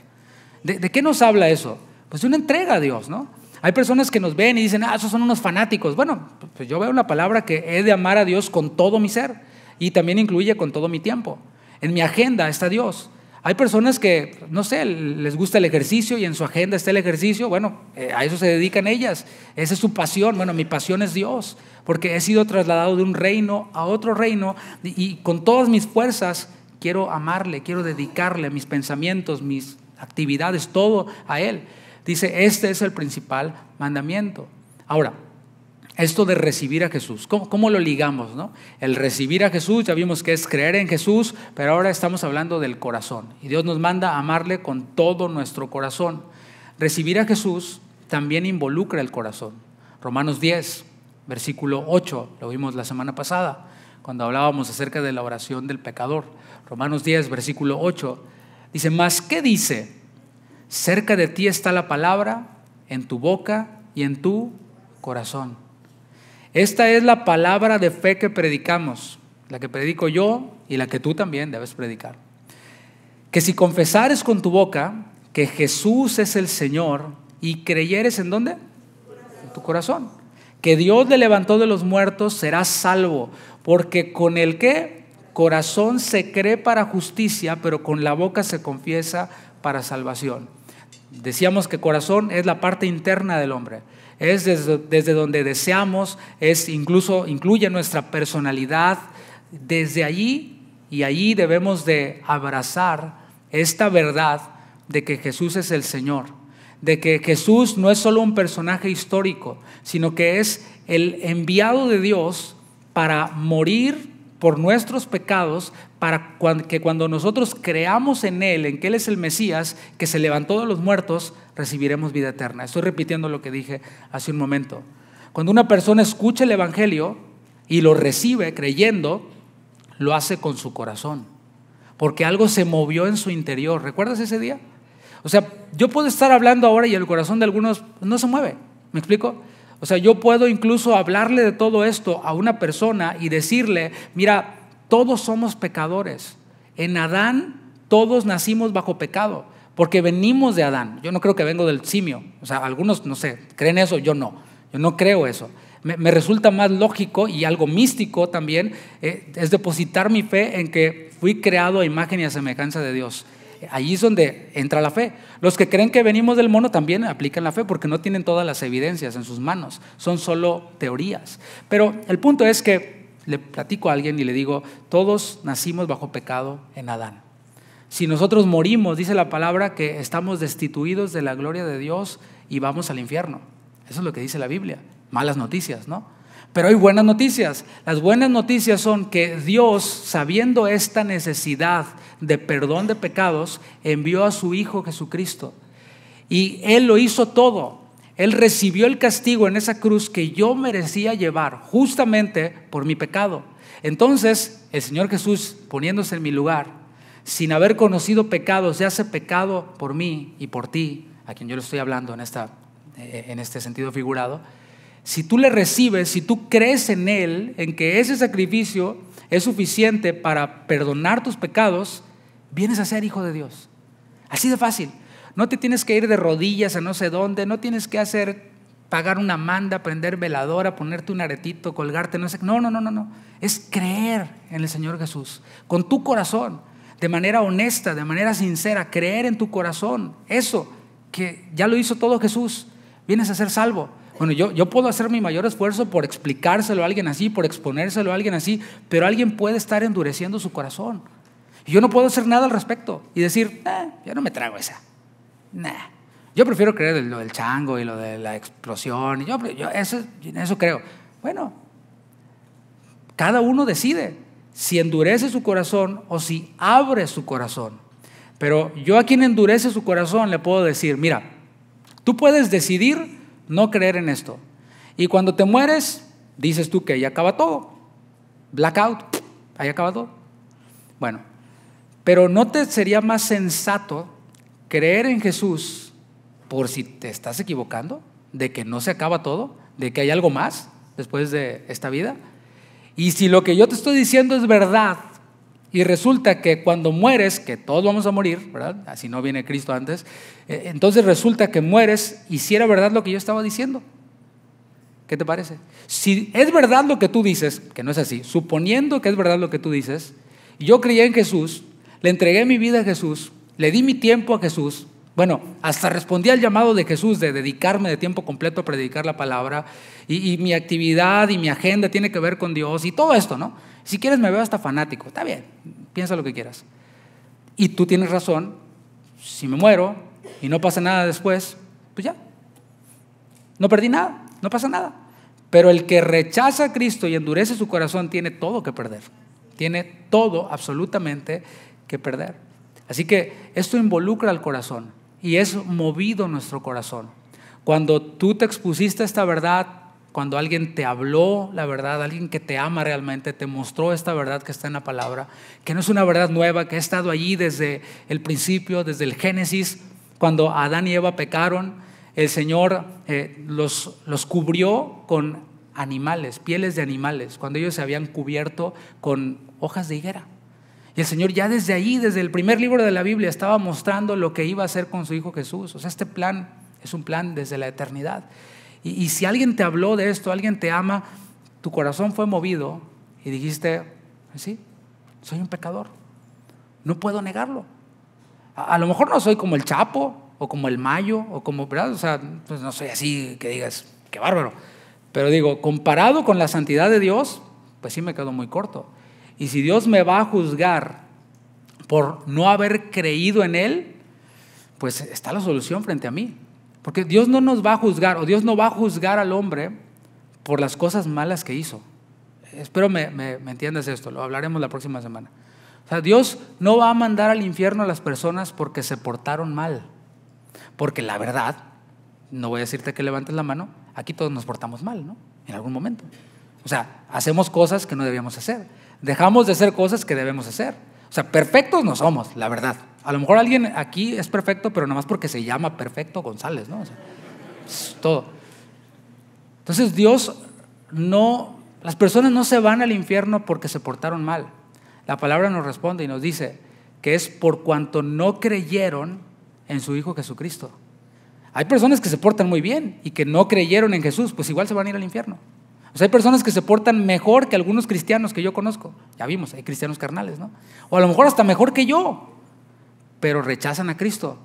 ¿De qué nos habla eso? Pues de una entrega a Dios, ¿no? Hay personas que nos ven y dicen, esos son unos fanáticos. Bueno, pues yo veo una palabra que he de amar a Dios con todo mi ser, y también incluye con todo mi tiempo. En mi agenda está Dios. Hay personas que, no sé, les gusta el ejercicio y en su agenda está el ejercicio. Bueno, a eso se dedican ellas. Esa es su pasión. Bueno, mi pasión es Dios, porque he sido trasladado de un reino a otro reino y con todas mis fuerzas quiero amarle, quiero dedicarle mis pensamientos, mis actividades, todo a Él. Dice, este es el principal mandamiento. Ahora, esto de recibir a Jesús, ¿cómo lo ligamos, no? El recibir a Jesús, ya vimos que es creer en Jesús, pero ahora estamos hablando del corazón. Y Dios nos manda a amarle con todo nuestro corazón. Recibir a Jesús también involucra el corazón. Romanos 10, versículo 8, lo vimos la semana pasada, cuando hablábamos acerca de la oración del pecador. Romanos 10, versículo 8, dice, ¿mas qué dice? Cerca de ti está la palabra, en tu boca y en tu corazón. Esta es la palabra de fe que predicamos, la que predico yo y la que tú también debes predicar. Que si confesares con tu boca que Jesús es el Señor y creyeres ¿en dónde? En tu corazón. Que Dios le levantó de los muertos, serás salvo, porque con el ¿qué? Corazón se cree para justicia, pero con la boca se confiesa para salvación. Decíamos que corazón es la parte interna del hombre. Es desde donde deseamos, incluye nuestra personalidad. Desde allí y allí debemos de abrazar esta verdad de que Jesús es el Señor, de que Jesús no es solo un personaje histórico, sino que es el enviado de Dios para morir por nuestros pecados, para que cuando nosotros creamos en Él, en que Él es el Mesías, que se levantó de los muertos, recibiremos vida eterna. Estoy repitiendo lo que dije hace un momento. Cuando una persona escucha el Evangelio y lo recibe creyendo, lo hace con su corazón, porque algo se movió en su interior. ¿Recuerdas ese día? O sea, yo puedo estar hablando ahora y el corazón de algunos no se mueve. ¿Me explico? O sea, yo puedo incluso hablarle de todo esto a una persona y decirle, mira, todos somos pecadores. En Adán todos nacimos bajo pecado, porque venimos de Adán. Yo no creo que vengo del simio. O sea, algunos, no sé, creen eso, yo no creo eso. Me resulta más lógico y algo místico también es depositar mi fe en que fui creado a imagen y a semejanza de Dios. Allí es donde entra la fe. Los que creen que venimos del mono también aplican la fe porque no tienen todas las evidencias en sus manos, son solo teorías. Pero el punto es que le platico a alguien y le digo, todos nacimos bajo pecado en Adán. Si nosotros morimos, dice la palabra que estamos destituidos de la gloria de Dios y vamos al infierno. Eso es lo que dice la Biblia. Malas noticias, ¿no? Pero hay buenas noticias. Las buenas noticias son que Dios, sabiendo esta necesidad de perdón de pecados, envió a su Hijo Jesucristo. Y Él lo hizo todo. Él recibió el castigo en esa cruz que yo merecía llevar justamente por mi pecado. Entonces, el Señor Jesús, poniéndose en mi lugar, sin haber conocido pecados, se hace pecado por mí y por ti, a quien yo le estoy hablando en este sentido figurado. si tú le recibes, si tú crees en Él, en que ese sacrificio es suficiente para perdonar tus pecados, vienes a ser hijo de Dios. Así de fácil. No te tienes que ir de rodillas a no sé dónde, no tienes que pagar una manda, prender veladora, ponerte un aretito, colgarte, no sé. No. Es creer en el Señor Jesús con tu corazón, de manera honesta, de manera sincera, creer en tu corazón. Eso que ya lo hizo todo Jesús, vienes a ser salvo. Bueno, yo puedo hacer mi mayor esfuerzo por explicárselo a alguien así, por exponérselo a alguien así, pero alguien puede estar endureciendo su corazón. Y yo no puedo hacer nada al respecto y decir, yo no me trago esa. Yo prefiero creer lo del chango y lo de la explosión. En eso creo. Bueno, cada uno decide si endurece su corazón o si abre su corazón. Pero yo a quien endurece su corazón le puedo decir, mira, tú puedes decidir no creer en esto. Y cuando te mueres, dices tú que ahí acaba todo. Blackout, ahí acaba todo. Bueno, pero ¿no te sería más sensato creer en Jesús por si te estás equivocando, de que no se acaba todo, de que hay algo más después de esta vida? Y si lo que yo te estoy diciendo es verdad y resulta que cuando mueres, que todos vamos a morir, ¿verdad? Así no viene Cristo antes, entonces resulta que mueres y si era verdad lo que yo estaba diciendo. ¿Qué te parece? Si es verdad lo que tú dices, que no es así, suponiendo que es verdad lo que tú dices, yo creí en Jesús, le entregué mi vida a Jesús, le di mi tiempo a Jesús, bueno, hasta respondí al llamado de Jesús de dedicarme de tiempo completo a predicar la palabra y mi actividad y mi agenda tiene que ver con Dios y todo esto, ¿no? Si quieres me veo hasta fanático, está bien, piensa lo que quieras. Y tú tienes razón, si me muero y no pasa nada después, pues ya, no perdí nada, no pasa nada. Pero el que rechaza a Cristo y endurece su corazón tiene todo que perder, tiene todo absolutamente que perder. Así que esto involucra al corazón y es movido nuestro corazón. Cuando tú te expusiste a esta verdad, cuando alguien te habló la verdad, alguien que te ama realmente, te mostró esta verdad que está en la palabra, que no es una verdad nueva, que ha estado allí desde el principio, desde el Génesis, cuando Adán y Eva pecaron, el Señor los cubrió con animales, pieles de animales, cuando ellos se habían cubierto con hojas de higuera. Y el Señor ya desde ahí, desde el primer libro de la Biblia, estaba mostrando lo que iba a hacer con su Hijo Jesús. O sea, este plan es un plan desde la eternidad. Y si alguien te habló de esto, alguien te ama, tu corazón fue movido y dijiste, sí, soy un pecador, no puedo negarlo. A lo mejor no soy como el Chapo o como el Mayo o como, ¿verdad? O sea, pues no soy así que digas, qué bárbaro. Pero digo, comparado con la santidad de Dios, pues sí me quedo muy corto. Y si Dios me va a juzgar por no haber creído en Él, pues está la solución frente a mí. Porque Dios no nos va a juzgar, o Dios no va a juzgar al hombre por las cosas malas que hizo. Espero me entiendas esto, lo hablaremos la próxima semana. O sea, Dios no va a mandar al infierno a las personas porque se portaron mal. Porque la verdad, no voy a decirte que levantes la mano, aquí todos nos portamos mal, ¿no? En algún momento. O sea, hacemos cosas que no debíamos hacer. Dejamos de hacer cosas que debemos hacer. O sea, perfectos no somos, la verdad. A lo mejor alguien aquí es perfecto, pero nada más porque se llama Perfecto González, ¿no? O sea, es todo. Entonces Dios no, las personas no se van al infierno porque se portaron mal. La palabra nos responde y nos dice que es por cuanto no creyeron en su Hijo Jesucristo. Hay personas que se portan muy bien y que no creyeron en Jesús, pues igual se van a ir al infierno. O sea, hay personas que se portan mejor que algunos cristianos que yo conozco. Ya vimos, hay cristianos carnales, ¿no? O a lo mejor hasta mejor que yo, pero rechazan a Cristo.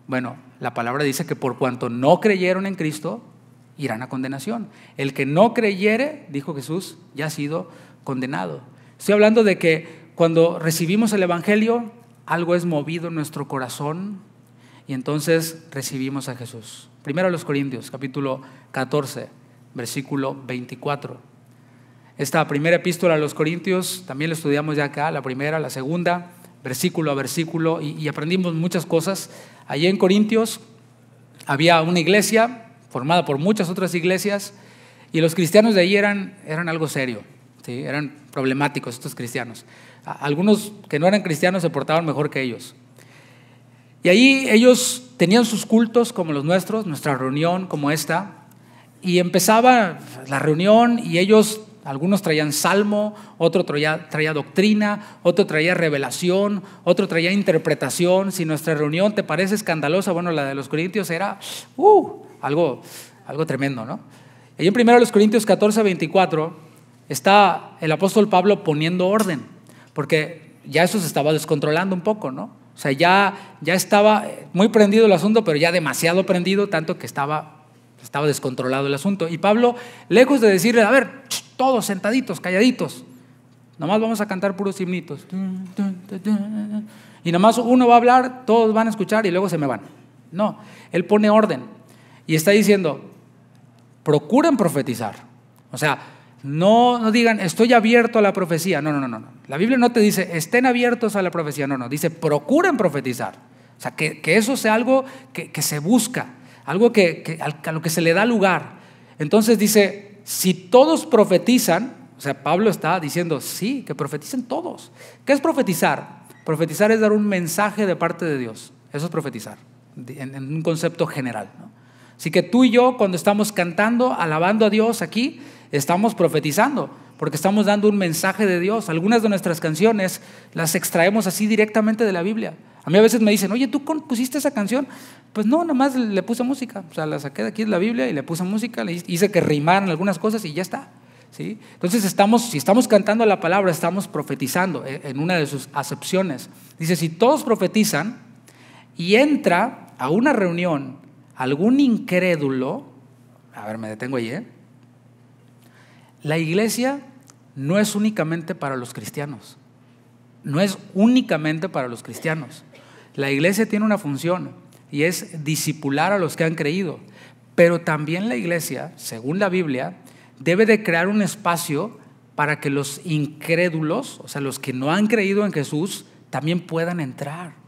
Bueno, la palabra dice que por cuanto no creyeron en Cristo, irán a condenación. El que no creyere, dijo Jesús, ya ha sido condenado. Estoy hablando de que cuando recibimos el Evangelio, algo es movido en nuestro corazón y entonces recibimos a Jesús. Primero a los Corintios, capítulo 14. Versículo 24. Esta primera epístola a los Corintios también la estudiamos ya acá, la primera, la segunda, versículo a versículo, y aprendimos muchas cosas. Allí en Corintios había una iglesia formada por muchas otras iglesias y los cristianos de allí eran algo serio, ¿sí? Eran problemáticos estos cristianos. Algunos que no eran cristianos se portaban mejor que ellos. Y ahí ellos tenían sus cultos como los nuestros, nuestra reunión como esta. y empezaba la reunión y ellos, algunos traían salmo, otro traía doctrina, otro traía revelación, otro traía interpretación. Si nuestra reunión te parece escandalosa, bueno, la de los Corintios era algo tremendo, ¿no? Y en 1 Corintios 14:24 está el apóstol Pablo poniendo orden, porque ya eso se estaba descontrolando un poco, ¿no? O sea, ya estaba muy prendido el asunto, pero ya demasiado prendido, tanto que estaba descontrolado el asunto. Y Pablo, lejos de decirle, a ver, todos sentaditos, calladitos, nomás vamos a cantar puros himnitos, y nomás uno va a hablar, todos van a escuchar y luego se me van. No, él pone orden y está diciendo, procuren profetizar. O sea, no digan, estoy abierto a la profecía. No. La Biblia no te dice, estén abiertos a la profecía. No, dice, procuren profetizar. O sea, que eso sea algo que se busca, algo a lo que se le da lugar. Entonces dice, si todos profetizan, o sea, Pablo está diciendo, sí, que profeticen todos. ¿Qué es profetizar? Profetizar es dar un mensaje de parte de Dios. Eso es profetizar, en un concepto general, ¿no? Así que tú y yo, cuando estamos cantando, alabando a Dios aquí, estamos profetizando, porque estamos dando un mensaje de Dios. Algunas de nuestras canciones las extraemos así directamente de la Biblia. A mí a veces me dicen, oye, ¿tú compusiste esa canción? Pues no, nomás le puse música. O sea, la saqué de aquí de la Biblia y le puse música, le hice que rimaran algunas cosas y ya está, ¿sí? Entonces si estamos cantando la palabra, estamos profetizando en una de sus acepciones. Dice, si todos profetizan y entra a una reunión algún incrédulo, a ver, me detengo ahí, La iglesia no es únicamente para los cristianos. No es únicamente para los cristianos. La iglesia tiene una función y es discipular a los que han creído. Pero también la iglesia, según la Biblia, debe de crear un espacio para que los incrédulos, o sea, los que no han creído en Jesús, también puedan entrar.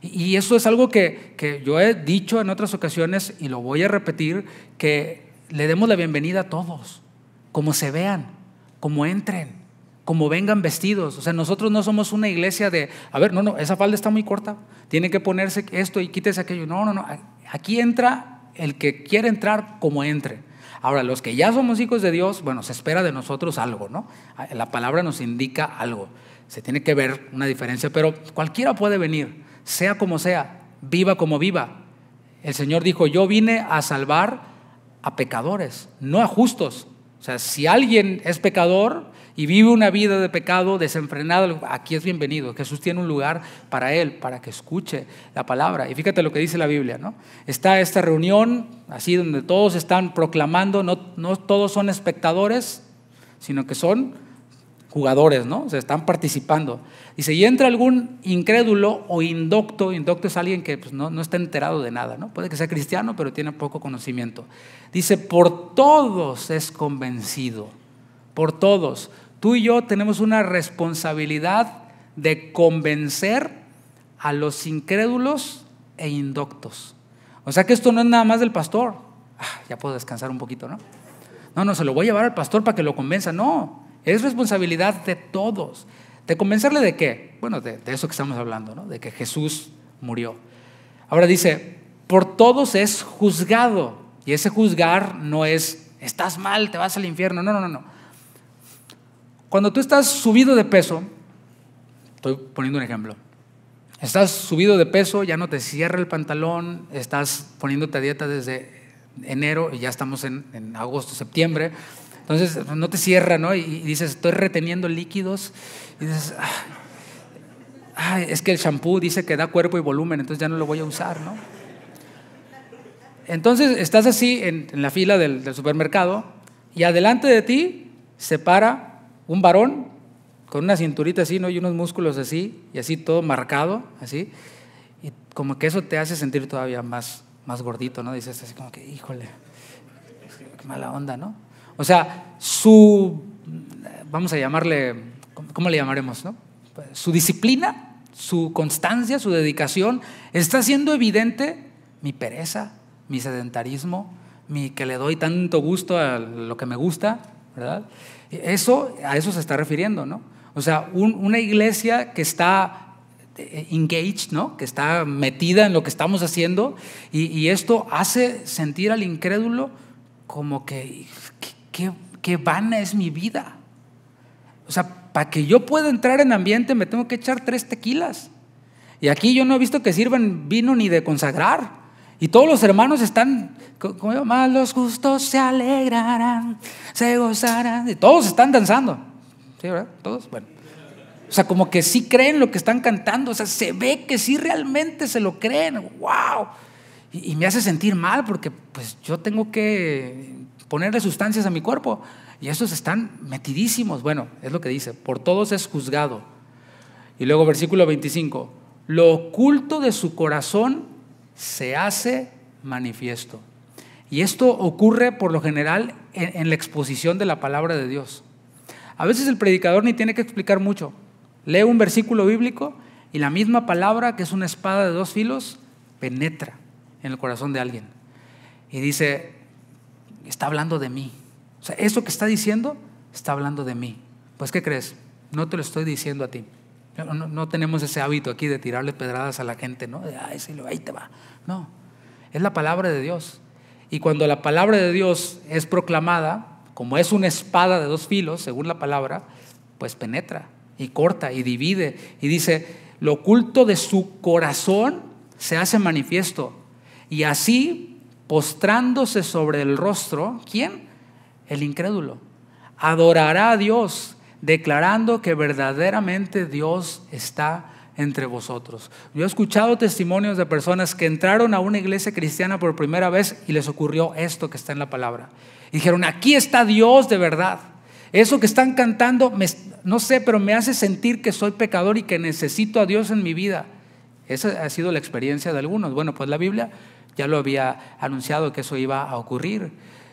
Y eso es algo que yo he dicho en otras ocasiones y lo voy a repetir, que le demos la bienvenida a todos, como se vean, como entren, como vengan vestidos. O sea, nosotros no somos una iglesia de, a ver, no, esa falda está muy corta, tiene que ponerse esto y quítese aquello. No, aquí entra el que quiere entrar como entre. Ahora, los que ya somos hijos de Dios, bueno, se espera de nosotros algo, ¿no? La palabra nos indica algo, se tiene que ver una diferencia, pero cualquiera puede venir, sea como sea, viva como viva. El Señor dijo, yo vine a salvar a pecadores, no a justos. O sea, si alguien es pecador y vive una vida de pecado desenfrenada, aquí es bienvenido. Jesús tiene un lugar para él, para que escuche la palabra. Y fíjate lo que dice la Biblia, ¿no? Está esta reunión así donde todos están proclamando, no todos son espectadores, sino que son jugadores, ¿no? O sea, están participando. Dice, y entra algún incrédulo o indocto es alguien que pues, no está enterado de nada, ¿no? Puede que sea cristiano, pero tiene poco conocimiento. Dice, por todos es convencido, por todos. Tú y yo tenemos una responsabilidad de convencer a los incrédulos e indoctos. O sea que esto no es nada más del pastor. Ya puedo descansar un poquito, ¿no? No, se lo voy a llevar al pastor para que lo convenza. No, es responsabilidad de todos. ¿De convencerle de qué? Bueno, de eso que estamos hablando, ¿no? De que Jesús murió. Ahora dice, por todos es juzgado. Y ese juzgar no es, estás mal, te vas al infierno. No. Cuando tú estás subido de peso, estoy poniendo un ejemplo, estás subido de peso, ya no te cierra el pantalón, estás poniéndote a dieta desde enero y ya estamos en agosto, septiembre, entonces no te cierra, ¿no? Y dices, estoy reteniendo líquidos, y dices, es que el shampoo dice que da cuerpo y volumen, entonces ya no lo voy a usar, ¿no? Entonces estás así en la fila del supermercado y adelante de ti se para un varón con una cinturita así, ¿no? Y unos músculos así, y así todo marcado, así, y como que eso te hace sentir todavía más gordito, ¿no? Dices así como que, híjole, qué mala onda, ¿no? O sea, vamos a llamarle, ¿cómo le llamaremos, no? Su disciplina, su constancia, su dedicación, está haciendo evidente mi pereza, mi sedentarismo, mi que le doy tanto gusto a lo que me gusta, ¿verdad? A eso se está refiriendo, ¿no? O sea, una iglesia que está engaged, ¿no? Que está metida en lo que estamos haciendo y esto hace sentir al incrédulo como que qué vana es mi vida. O sea, para que yo pueda entrar en ambiente me tengo que echar 3 tequilas. Y aquí yo no he visto que sirvan vino ni de consagrar. Y todos los hermanos están, como más los justos se alegrarán, se gozarán. Y todos están danzando. ¿Sí, verdad? Todos, bueno. O sea, como que sí creen lo que están cantando. O sea, se ve que sí realmente se lo creen. ¡Wow! Y me hace sentir mal porque pues yo tengo que ponerle sustancias a mi cuerpo. Y estos están metidísimos. Bueno, es lo que dice. Por todos es juzgado. Y luego versículo 25. Lo oculto de su corazón se hace manifiesto. Y esto ocurre por lo general en la exposición de la palabra de Dios. A veces el predicador ni tiene que explicar mucho. Lee un versículo bíblico y la misma palabra, que es una espada de 2 filos, penetra en el corazón de alguien. Y dice, está hablando de mí. O sea, eso que está diciendo, está hablando de mí. Pues, ¿qué crees? No te lo estoy diciendo a ti. No tenemos ese hábito aquí de tirarle pedradas a la gente, ¿no? Ay, sí, ahí te va. No, es la palabra de Dios. Y cuando la palabra de Dios es proclamada, como es una espada de 2 filos, según la palabra, pues penetra y corta y divide. Y dice, lo oculto de su corazón se hace manifiesto. Y así, postrándose sobre el rostro, ¿quién? El incrédulo. Adorará a Dios, declarando que verdaderamente Dios está entre vosotros. Yo he escuchado testimonios de personas que entraron a una iglesia cristiana por primera vez y les ocurrió esto que está en la palabra. Y dijeron, aquí está Dios de verdad. Eso que están cantando, no sé, pero me hace sentir que soy pecador y que necesito a Dios en mi vida. Esa ha sido la experiencia de algunos. Bueno, pues la Biblia ya lo había anunciado que eso iba a ocurrir.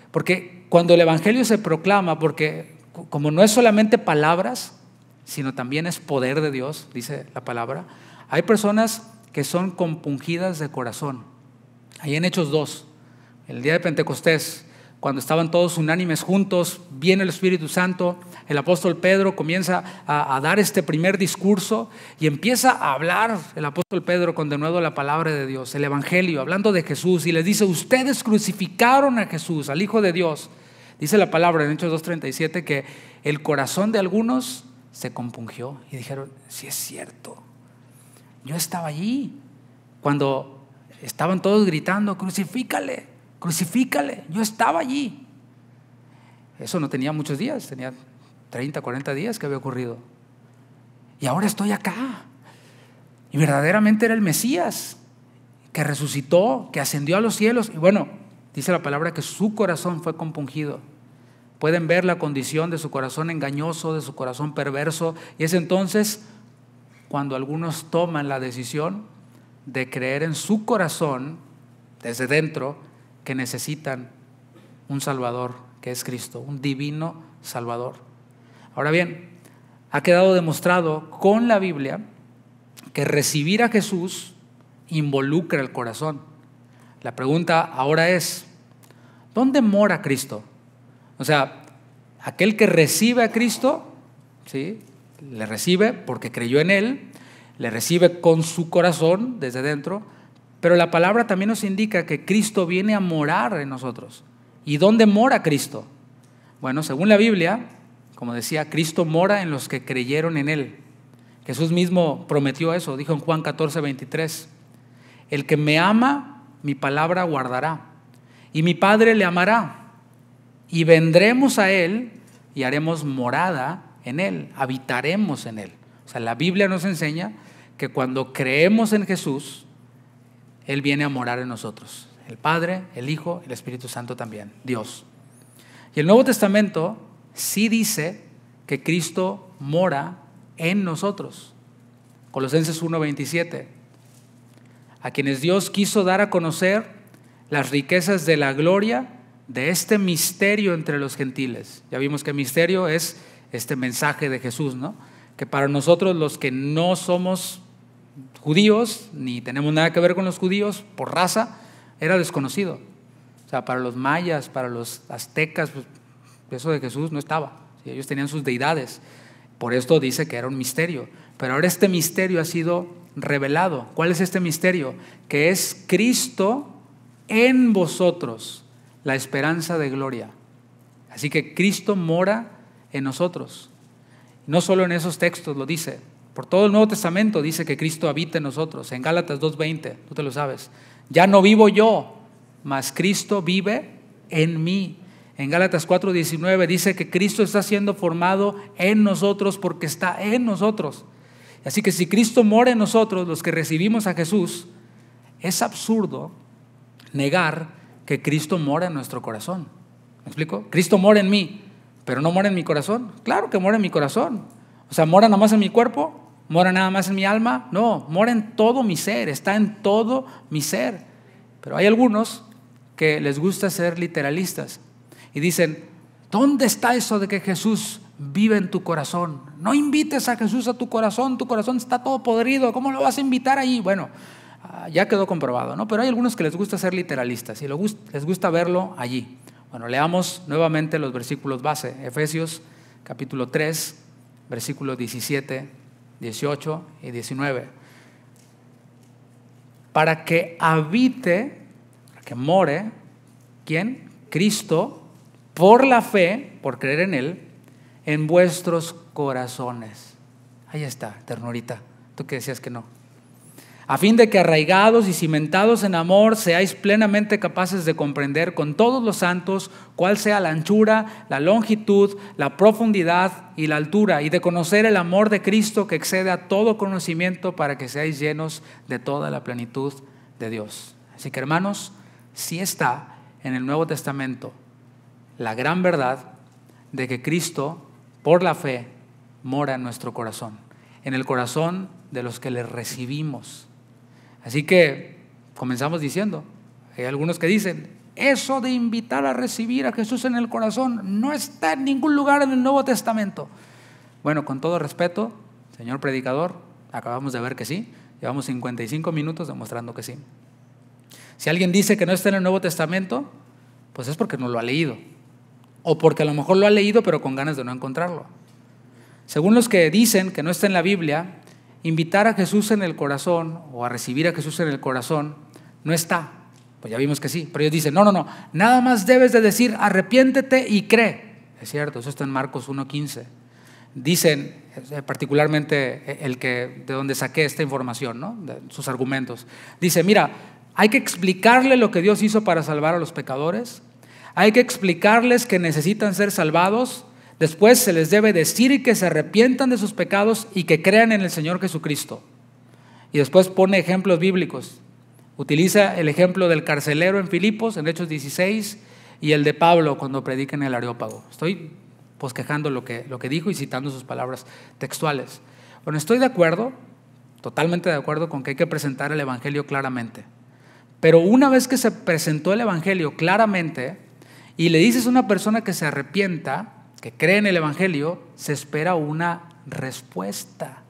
Porque cuando el evangelio se proclama, porque como no es solamente palabras, sino también es poder de Dios, dice la palabra, hay personas que son compungidas de corazón. Ahí en Hechos 2, el día de Pentecostés, cuando estaban todos unánimes juntos, viene el Espíritu Santo, el apóstol Pedro comienza a dar este primer discurso y empieza a hablar el apóstol Pedro con de nuevo la palabra de Dios, el evangelio, hablando de Jesús, y les dice, ustedes crucificaron a Jesús, al Hijo de Dios. Dice la palabra en Hechos 2:37 que el corazón de algunos se compungió y dijeron, sí es cierto, yo estaba allí cuando estaban todos gritando, crucifícale, crucifícale, yo estaba allí. Eso no tenía muchos días, tenía 30, 40 días que había ocurrido. Y ahora estoy acá. Y verdaderamente era el Mesías que resucitó, que ascendió a los cielos. Y bueno, dice la palabra que su corazón fue compungido. Pueden ver la condición de su corazón engañoso, de su corazón perverso. Y es entonces cuando algunos toman la decisión de creer en su corazón, desde dentro, que necesitan un Salvador, que es Cristo, un divino Salvador. Ahora bien, ha quedado demostrado con la Biblia que recibir a Jesús involucra el corazón. La pregunta ahora es, ¿dónde mora Cristo? O sea, aquel que recibe a Cristo, ¿sí?, le recibe porque creyó en Él, le recibe con su corazón desde dentro, pero la palabra también nos indica que Cristo viene a morar en nosotros. ¿Y dónde mora Cristo? Bueno, según la Biblia, como decía, Cristo mora en los que creyeron en Él. Jesús mismo prometió eso, dijo en Juan 14:23, el que me ama, mi palabra guardará, y mi Padre le amará, y vendremos a Él y haremos morada en Él, habitaremos en Él. O sea, la Biblia nos enseña que cuando creemos en Jesús, Él viene a morar en nosotros. El Padre, el Hijo, el Espíritu Santo también, Dios. Y el Nuevo Testamento sí dice que Cristo mora en nosotros. Colosenses 1:27, a quienes Dios quiso dar a conocer las riquezas de la gloria de este misterio entre los gentiles. Ya vimos que misterio es este mensaje de Jesús, ¿no? Que para nosotros los que no somos judíos, ni tenemos nada que ver con los judíos por raza, era desconocido. O sea, para los mayas, para los aztecas, pues, eso de Jesús no estaba. ¿Sí? Ellos tenían sus deidades. Por esto dice que era un misterio. Pero ahora este misterio ha sido revelado. ¿Cuál es este misterio? Que es Cristo en vosotros, la esperanza de gloria. Así que Cristo mora en nosotros. No solo en esos textos lo dice, por todo el Nuevo Testamento dice que Cristo habita en nosotros. En Gálatas 2:20, tú te lo sabes. Ya no vivo yo, mas Cristo vive en mí. En Gálatas 4:19 dice que Cristo está siendo formado en nosotros porque está en nosotros. Así que si Cristo mora en nosotros, los que recibimos a Jesús, es absurdo negar que Cristo mora en nuestro corazón. ¿Me explico? Cristo mora en mí, pero no mora en mi corazón. Claro que mora en mi corazón. O sea, ¿mora nada más en mi cuerpo? ¿Mora nada más en mi alma? No, mora en todo mi ser, está en todo mi ser. Pero hay algunos que les gusta ser literalistas y dicen, ¿dónde está eso de que Jesús vive en tu corazón? No invites a Jesús a tu corazón está todo podrido, ¿cómo lo vas a invitar ahí? Bueno, ya quedó comprobado, ¿no? Pero hay algunos que les gusta ser literalistas y les gusta verlo allí. Bueno, leamos nuevamente los versículos base. Efesios capítulo 3, versículos 17, 18 y 19. Para que habite, para que more, ¿quién? Cristo, por la fe, por creer en Él, en vuestros corazones. Ahí está, ternurita. Tú que decías que no. A fin de que arraigados y cimentados en amor seáis plenamente capaces de comprender con todos los santos cuál sea la anchura, la longitud, la profundidad y la altura, y de conocer el amor de Cristo que excede a todo conocimiento, para que seáis llenos de toda la plenitud de Dios. Así que, hermanos, sí está en el Nuevo Testamento la gran verdad de que Cristo, por la fe, mora en nuestro corazón, en el corazón de los que le recibimos. Así que comenzamos diciendo, hay algunos que dicen, eso de invitar a recibir a Jesús en el corazón no está en ningún lugar en el Nuevo Testamento. Bueno, con todo respeto, señor predicador, acabamos de ver que sí, llevamos 55 minutos demostrando que sí. Si alguien dice que no está en el Nuevo Testamento, pues es porque no lo ha leído, o porque a lo mejor lo ha leído pero con ganas de no encontrarlo. Según los que dicen que no está en la Biblia, invitar a Jesús en el corazón o a recibir a Jesús en el corazón no está. Pues ya vimos que sí, pero ellos dicen, no, nada más debes de decir arrepiéntete y cree. Es cierto, eso está en Marcos 1:15. Dicen, particularmente de donde saqué esta información, ¿no? De sus argumentos. Dice, mira, hay que explicarle lo que Dios hizo para salvar a los pecadores. Hay que explicarles que necesitan ser salvados. Después se les debe decir que se arrepientan de sus pecados y que crean en el Señor Jesucristo. Y después pone ejemplos bíblicos. Utiliza el ejemplo del carcelero en Filipos, en Hechos 16, y el de Pablo cuando predica en el Areópago. Estoy bosquejando lo que dijo y citando sus palabras textuales. Bueno, estoy de acuerdo, totalmente de acuerdo con que hay que presentar el Evangelio claramente. Pero una vez que se presentó el Evangelio claramente y le dices a una persona que se arrepienta, que cree en el Evangelio, se espera una respuesta.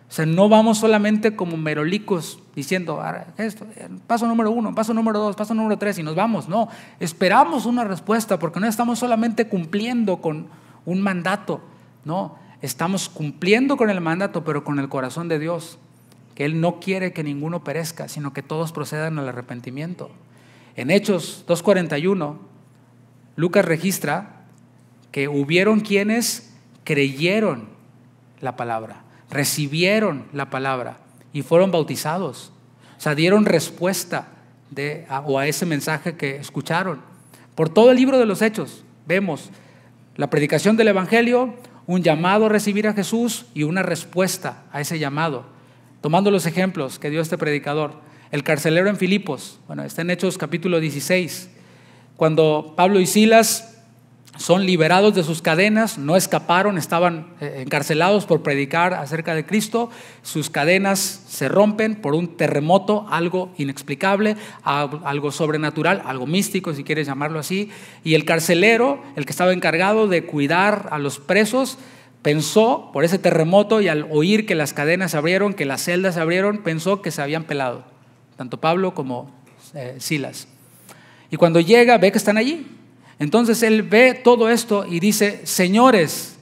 O sea, no vamos solamente como merolicos diciendo esto, paso número 1, paso número 2, paso número 3 y nos vamos. No, esperamos una respuesta porque no estamos solamente cumpliendo con un mandato, no, estamos cumpliendo con el mandato pero con el corazón de Dios, que Él no quiere que ninguno perezca, sino que todos procedan al arrepentimiento. En Hechos 2:41, Lucas registra que hubieron quienes creyeron la palabra, recibieron la palabra y fueron bautizados. O sea, dieron respuesta a ese mensaje que escucharon. Por todo el libro de los Hechos vemos la predicación del Evangelio, un llamado a recibir a Jesús y una respuesta a ese llamado. Tomando los ejemplos que dio este predicador, el carcelero en Filipos, bueno, está en Hechos capítulo 16, cuando Pablo y Silas son liberados de sus cadenas, no escaparon, estaban encarcelados por predicar acerca de Cristo. Sus cadenas se rompen por un terremoto, algo inexplicable, algo sobrenatural, algo místico si quieres llamarlo así. Y el carcelero, el que estaba encargado de cuidar a los presos, pensó por ese terremoto y al oír que las cadenas se abrieron, que las celdas se abrieron, pensó que se habían pelado, tanto Pablo como Silas. Y cuando llega ve que están allí. Entonces él ve todo esto y dice, señores,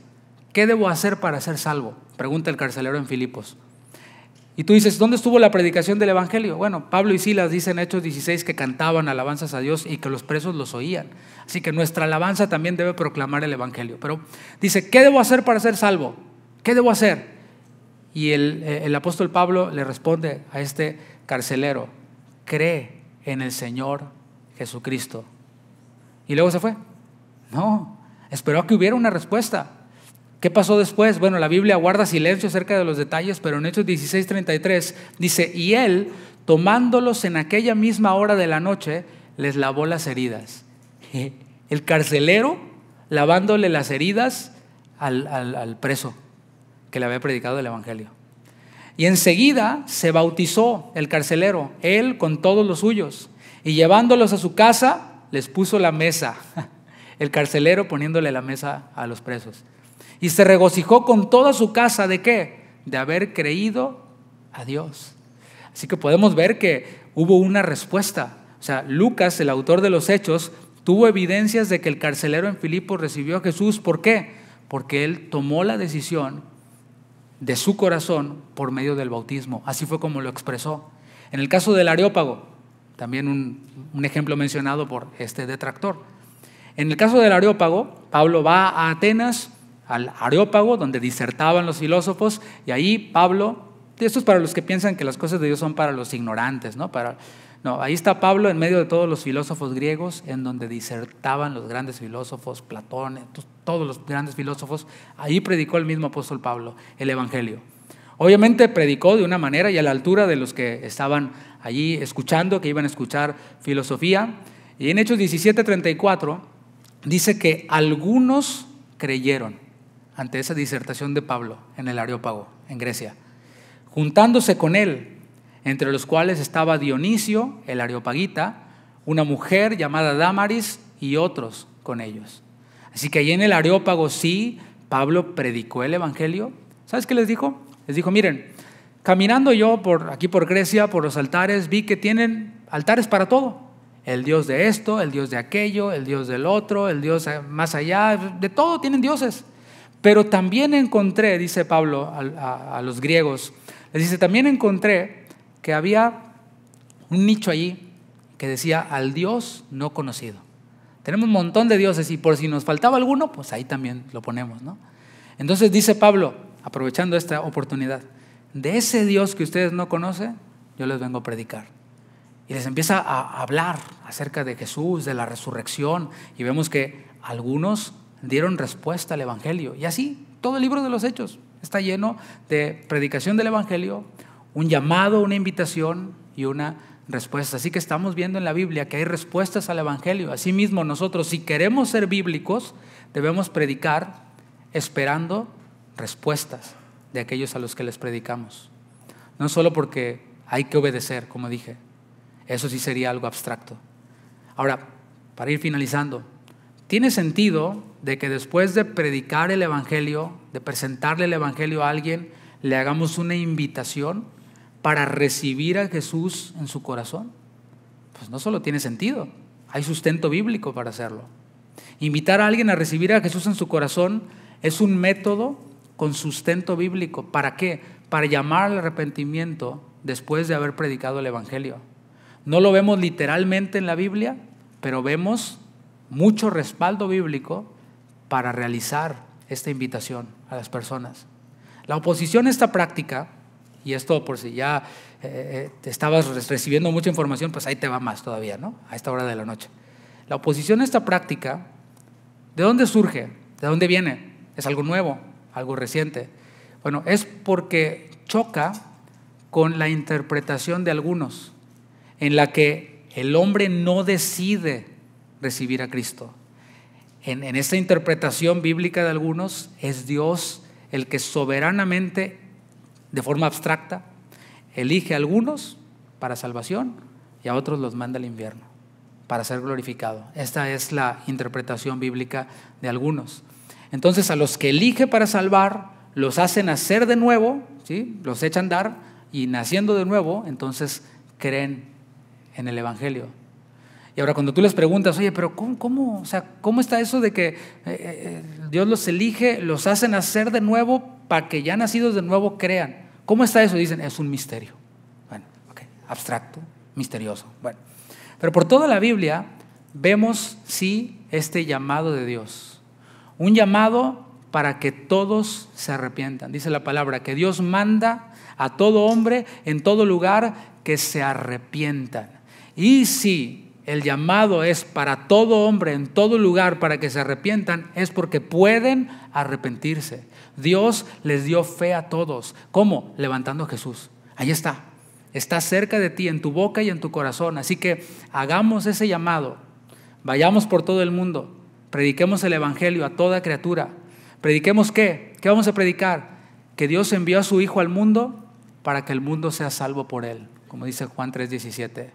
¿qué debo hacer para ser salvo? Pregunta el carcelero en Filipos. Y tú dices, ¿dónde estuvo la predicación del evangelio? Bueno, Pablo y Silas dicen en Hechos 16 que cantaban alabanzas a Dios y que los presos los oían. Así que nuestra alabanza también debe proclamar el evangelio. Pero dice, ¿qué debo hacer para ser salvo? ¿Qué debo hacer? Y el apóstol Pablo le responde a este carcelero, cree en el Señor Jesucristo. Y luego se fue. No, esperó a que hubiera una respuesta. ¿Qué pasó después? Bueno, la Biblia guarda silencio acerca de los detalles, pero en Hechos 16:33 dice, y él, tomándolos en aquella misma hora de la noche, les lavó las heridas. El carcelero lavándole las heridas al preso que le había predicado el evangelio. Y enseguida se bautizó el carcelero, él con todos los suyos, y llevándolos a su casa, les puso la mesa. El carcelero poniéndole la mesa a los presos. Y se regocijó con toda su casa, ¿de qué? De haber creído a Dios. Así que podemos ver que hubo una respuesta. O sea, Lucas, el autor de los Hechos, tuvo evidencias de que el carcelero en Filipos recibió a Jesús. ¿Por qué? Porque él tomó la decisión de su corazón por medio del bautismo. Así fue como lo expresó. En el caso del Areópago, también un ejemplo mencionado por este detractor. En el caso del Areópago, Pablo va a Atenas, al Areópago, donde disertaban los filósofos, y ahí Pablo, esto es para los que piensan que las cosas de Dios son para los ignorantes, ¿no? Ahí está Pablo en medio de todos los filósofos griegos, en donde disertaban los grandes filósofos, Platón, todos los grandes filósofos. Ahí predicó el mismo apóstol Pablo el evangelio. Obviamente predicó de una manera y a la altura de los que estaban allí escuchando, que iban a escuchar filosofía. Y en Hechos 17:34 dice que algunos creyeron ante esa disertación de Pablo en el Areópago, en Grecia, juntándose con él, entre los cuales estaba Dionisio, el areopagita, una mujer llamada Dámaris y otros con ellos. Así que allí en el Areópago sí, Pablo predicó el evangelio. ¿Sabes qué les dijo? Les dijo, miren, caminando yo aquí por Grecia, por los altares, vi que tienen altares para todo. El Dios de esto, el Dios de aquello, el Dios del otro, el Dios más allá, de todo tienen dioses. Pero también encontré, dice Pablo a los griegos, les dice, también encontré que había un nicho allí que decía al Dios no conocido. Tenemos un montón de dioses y por si nos faltaba alguno, pues ahí también lo ponemos, ¿no? Entonces dice Pablo, aprovechando esta oportunidad, de ese Dios que ustedes no conocen, yo les vengo a predicar. Y les empieza a hablar acerca de Jesús, de la resurrección, y vemos que algunos dieron respuesta al evangelio. Y así, todo el libro de los Hechos está lleno de predicación del evangelio, un llamado, una invitación y una respuesta. Así que estamos viendo en la Biblia que hay respuestas al evangelio. Asimismo, nosotros, si queremos ser bíblicos, debemos predicar esperando respuestas de aquellos a los que les predicamos. No solo porque hay que obedecer, como dije. Eso sí sería algo abstracto. Ahora, para ir finalizando, ¿tiene sentido de que después de predicar el evangelio, de presentarle el evangelio a alguien, le hagamos una invitación para recibir a Jesús en su corazón? Pues no solo tiene sentido, hay sustento bíblico para hacerlo. Invitar a alguien a recibir a Jesús en su corazón es un método con sustento bíblico. ¿Para qué? Para llamar al arrepentimiento después de haber predicado el evangelio. No lo vemos literalmente en la Biblia, pero vemos mucho respaldo bíblico para realizar esta invitación a las personas. La oposición a esta práctica, y esto por si ya estabas recibiendo mucha información, pues ahí te va más todavía, ¿no? A esta hora de la noche. La oposición a esta práctica, ¿de dónde surge? ¿De dónde viene? ¿Es algo nuevo? ¿Algo reciente? Bueno, es porque choca con la interpretación de algunos, en la que el hombre no decide recibir a Cristo. En esta interpretación bíblica de algunos, es Dios el que soberanamente, de forma abstracta, elige a algunos para salvación y a otros los manda al infierno para ser glorificado. Esta es la interpretación bíblica de algunos. Entonces, a los que elige para salvar, los hace nacer de nuevo, ¿sí? Los echa a andar, y naciendo de nuevo, entonces creen en el evangelio. Y ahora cuando tú les preguntas, oye, pero ¿cómo? O sea, ¿cómo está eso de que Dios los elige, los hace nacer de nuevo para que ya nacidos de nuevo crean? ¿Cómo está eso? Dicen, es un misterio. Bueno, ok, abstracto, misterioso. Bueno, pero por toda la Biblia vemos, sí, este llamado de Dios. Un llamado para que todos se arrepientan. Dice la palabra que Dios manda a todo hombre en todo lugar que se arrepientan. Y si el llamado es para todo hombre en todo lugar para que se arrepientan, es porque pueden arrepentirse. Dios les dio fe a todos. ¿Cómo? Levantando a Jesús. Ahí está. Está cerca de ti, en tu boca y en tu corazón. Así que hagamos ese llamado. Vayamos por todo el mundo. Prediquemos el evangelio a toda criatura. ¿Prediquemos qué? ¿Qué vamos a predicar? Que Dios envió a su Hijo al mundo para que el mundo sea salvo por Él, como dice Juan 3:17.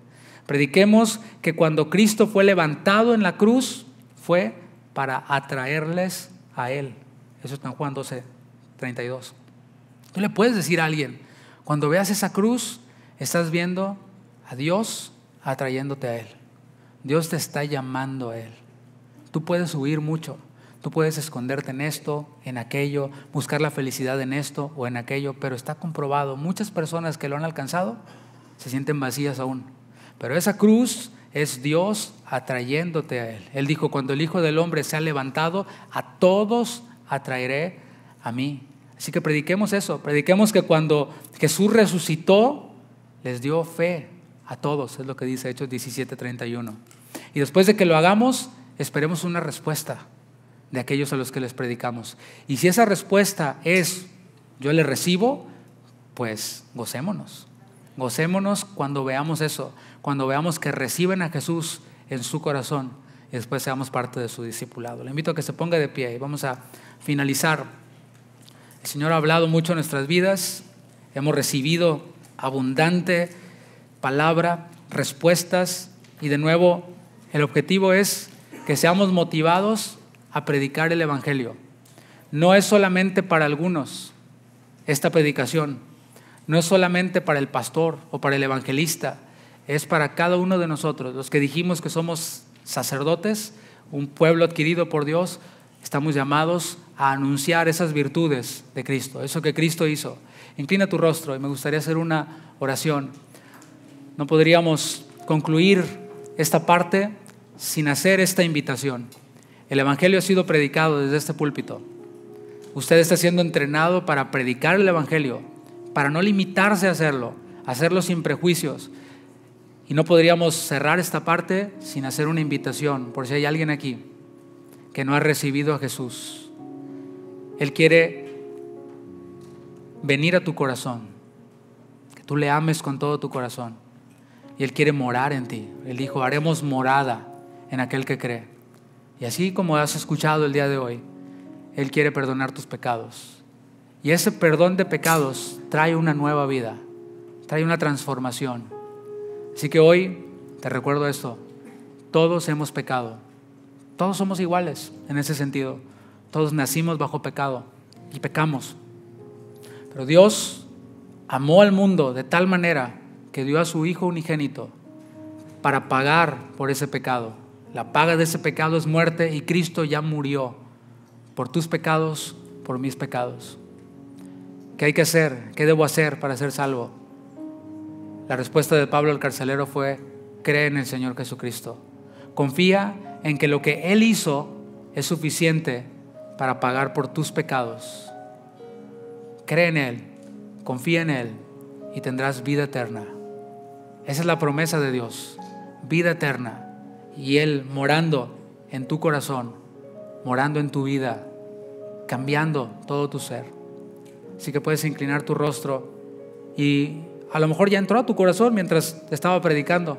Prediquemos que cuando Cristo fue levantado en la cruz, fue para atraerles a Él. Eso está en Juan 12:32. Tú le puedes decir a alguien, cuando veas esa cruz, estás viendo a Dios atrayéndote a Él. Dios te está llamando a Él. Tú puedes huir mucho. Tú puedes esconderte en esto, en aquello, buscar la felicidad en esto o en aquello, pero está comprobado, muchas personas que lo han alcanzado se sienten vacías aún. Pero esa cruz es Dios atrayéndote a Él. Él dijo, cuando el Hijo del Hombre sea levantado, a todos atraeré a mí. Así que prediquemos eso, prediquemos que cuando Jesús resucitó, les dio fe a todos, es lo que dice Hechos 17:31. Y después de que lo hagamos, esperemos una respuesta de aquellos a los que les predicamos. Y si esa respuesta es, yo le recibo, pues gocémonos. Gocémonos cuando veamos eso, cuando veamos que reciben a Jesús en su corazón y después seamos parte de su discipulado. Le invito a que se ponga de pie y vamos a finalizar. El Señor ha hablado mucho en nuestras vidas, hemos recibido abundante palabra, respuestas y de nuevo el objetivo es que seamos motivados a predicar el evangelio. No es solamente para algunos esta predicación, no es solamente para el pastor o para el evangelista, es para cada uno de nosotros, los que dijimos que somos sacerdotes, un pueblo adquirido por Dios. Estamos llamados a anunciar esas virtudes de Cristo, eso que Cristo hizo. Inclina tu rostro y me gustaría hacer una oración. No podríamos concluir esta parte sin hacer esta invitación. El evangelio ha sido predicado desde este púlpito. Usted está siendo entrenado para predicar el evangelio, para no limitarse a hacerlo sin prejuicios. Y no podríamos cerrar esta parte sin hacer una invitación, por si hay alguien aquí que no ha recibido a Jesús. Él quiere venir a tu corazón, que tú le ames con todo tu corazón. Y Él quiere morar en ti. Él dijo, haremos morada en aquel que cree. Y así como has escuchado el día de hoy, Él quiere perdonar tus pecados. Y ese perdón de pecados trae una nueva vida, trae una transformación. Así que hoy te recuerdo esto, todos hemos pecado, todos somos iguales en ese sentido, todos nacimos bajo pecado y pecamos. Pero Dios amó al mundo de tal manera que dio a su Hijo unigénito para pagar por ese pecado. La paga de ese pecado es muerte y Cristo ya murió por tus pecados, por mis pecados. ¿Qué hay que hacer? ¿Qué debo hacer para ser salvo? La respuesta de Pablo el carcelero fue: cree en el Señor Jesucristo. Confía en que lo que Él hizo es suficiente para pagar por tus pecados. Cree en Él, confía en Él y tendrás vida eterna. Esa es la promesa de Dios, vida eterna. Y Él morando en tu corazón, morando en tu vida, cambiando todo tu ser. Así que puedes inclinar tu rostro y a lo mejor ya entró a tu corazón mientras te estaba predicando.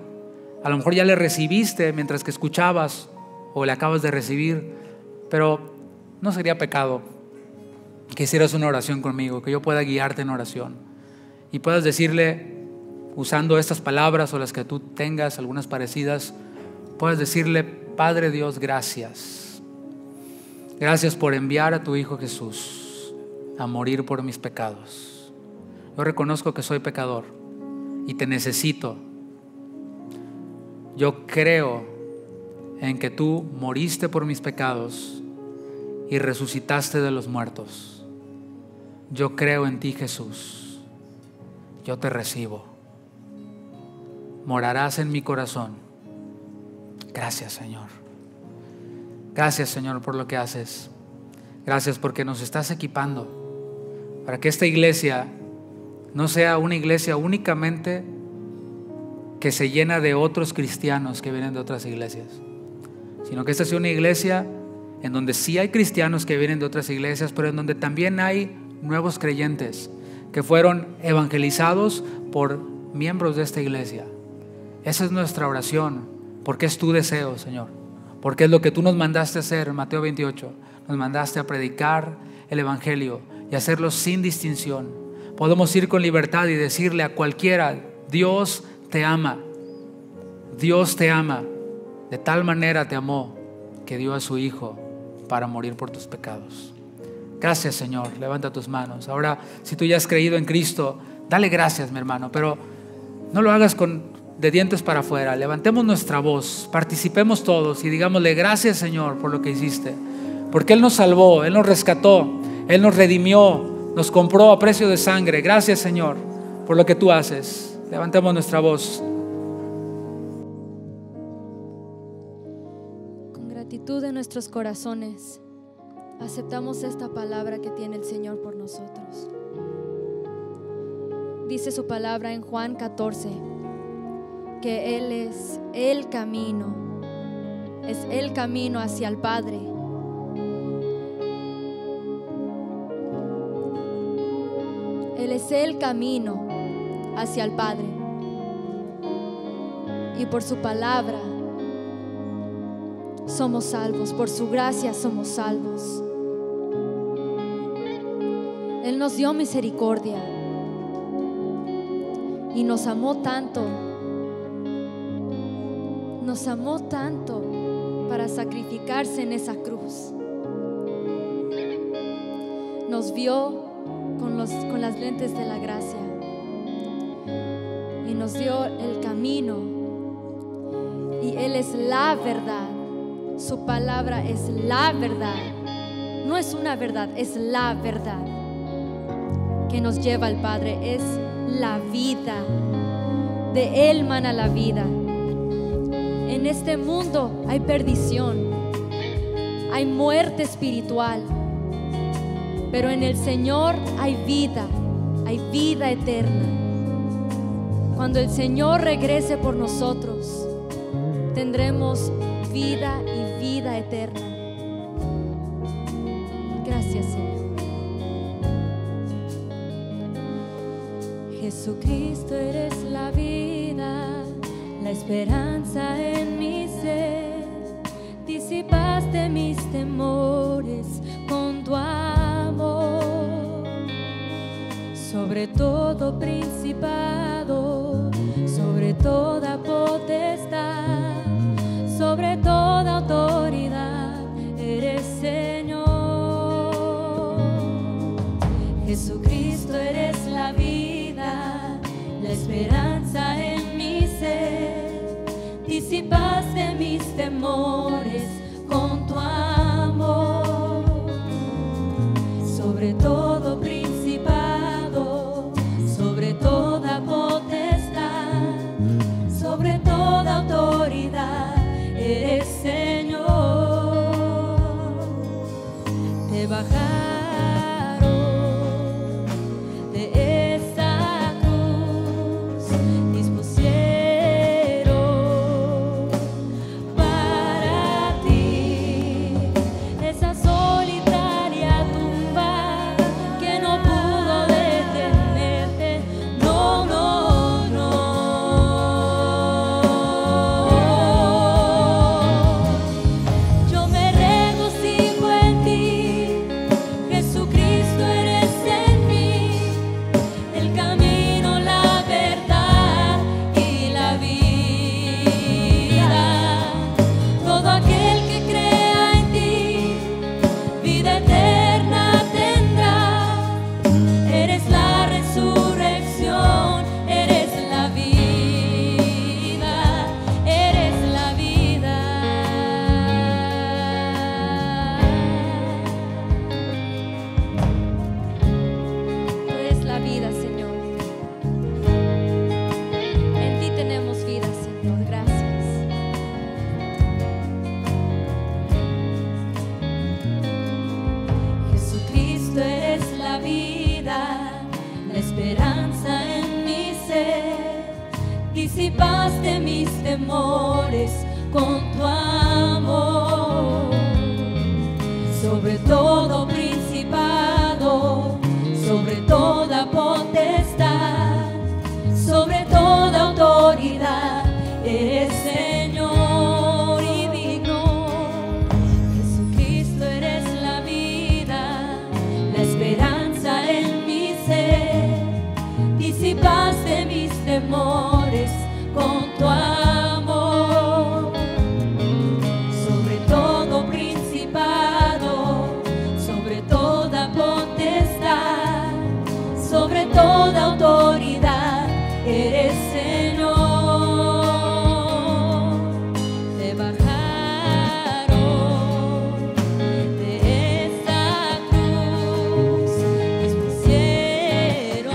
A lo mejor ya le recibiste mientras que escuchabas o le acabas de recibir. Pero no sería pecado que hicieras una oración conmigo, que yo pueda guiarte en oración y puedas decirle, usando estas palabras o las que tú tengas, algunas parecidas, puedes decirle: Padre Dios, gracias. Gracias por enviar a tu Hijo Jesús a morir por mis pecados. Yo reconozco que soy pecador y te necesito. Yo creo en que tú moriste por mis pecados y resucitaste de los muertos. Yo creo en ti, Jesús. yo te recibo. Morarás en mi corazón. Gracias, Señor. Gracias, Señor, por lo que haces. Gracias porque nos estás equipando para que esta iglesia no sea una iglesia únicamente que se llena de otros cristianos que vienen de otras iglesias, sino que esta sea una iglesia en donde sí hay cristianos que vienen de otras iglesias, pero en donde también hay nuevos creyentes que fueron evangelizados por miembros de esta iglesia. Esa es nuestra oración, porque es tu deseo, Señor, porque es lo que tú nos mandaste a hacer en Mateo 28. Nos mandaste a predicar el evangelio y hacerlo sin distinción. Podemos ir con libertad y decirle a cualquiera: Dios te ama. Dios te ama. De tal manera te amó que dio a su Hijo para morir por tus pecados. Gracias, Señor. Levanta tus manos. Ahora, si tú ya has creído en Cristo, dale gracias, mi hermano, pero no lo hagas de dientes para afuera. Levantemos nuestra voz, participemos todos y digámosle: gracias, Señor, por lo que hiciste, porque Él nos salvó, Él nos rescató, Él nos redimió, nos compró a precio de sangre. Gracias, Señor, por lo que tú haces. Levantemos nuestra voz. Con gratitud en nuestros corazones, aceptamos esta palabra que tiene el Señor por nosotros. Dice su palabra en Juan 14 que Él es el camino hacia el Padre. Él es el camino hacia el Padre. Y por su palabra somos salvos, por su gracia somos salvos. Él nos dio misericordia y nos amó tanto para sacrificarse en esa cruz. Nos vio con las lentes de la gracia y nos dio el camino, y Él es la verdad. Su palabra es la verdad, no es una verdad, es la verdad que nos lleva al Padre. Es la vida, de Él mana la vida. En este mundo hay perdición, hay muerte espiritual, pero en el Señor hay vida eterna. Cuando el Señor regrese por nosotros, tendremos vida y vida eterna. Gracias, Señor. Jesucristo, eres la vida, la esperanza en mi ser. Disipaste mis temores con tu amor. Sobre todo principado, sobre toda potestad, sobre toda autoridad, eres Señor. Jesucristo, eres la vida, la esperanza en mi ser. Disipaste mis temores con tu amor. Sobre todo principado, sobre toda potestad, sobre toda autoridad, eres Señor. Te bajaron de esa cruz, dispusieron para ti esa solitaria tumba que no pudo detenerte. No, no, no. disipaste mis temores con tu amor. Sobre todo principado, sobre toda potestad, sobre toda autoridad, eres Señor y digno. Jesucristo, eres la vida, la esperanza en mi ser. Disipaste mis temores con tu amor. Sobre todo principado, sobre toda potestad, sobre toda autoridad, eres Señor. Te bajaron de esta cruz, expusieron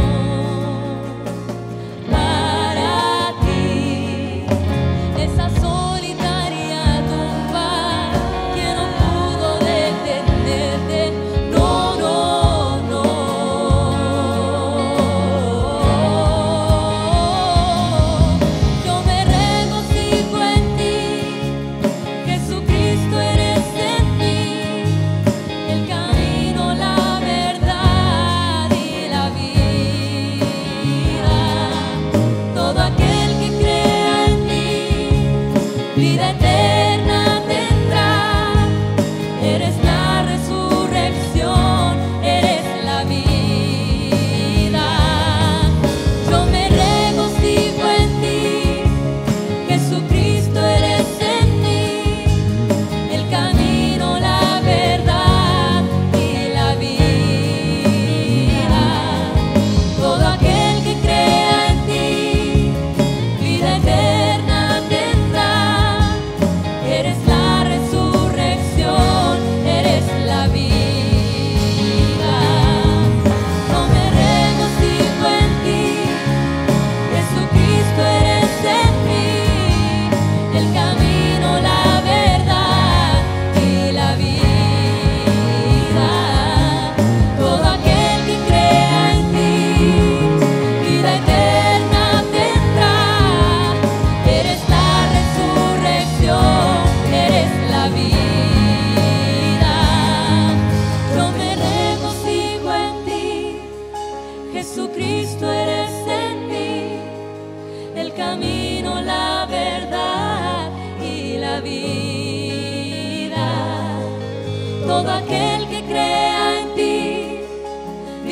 para ti esa solitaria tumba que no pudo detenerte. No, no, no. Yo me regocijo en ti, Jesucristo, eres en mí, el camino, la verdad y la vida. Todo aquel que crea en mí, vida eterna tendrá. Eres la resurrección, eres la vida. Yo me regocijo en ti, Jesucristo, eres en mí, el camino, la verdad y la vida. Todo aquel que crea en ti, vida eterna tendrá. Eres la resurrección, eres la vida. Yo me regocijo en ti, Jesucristo, eres en mí, el camino, la verdad y la vida. Todo aquel que crea en ti, vida eterna tendrá. Eres la resurrección, eres la vida. Yo me regocijo en ti, Jesucristo, eres en mí, el camino, la verdad y la vida. Todo aquel que crea en ti,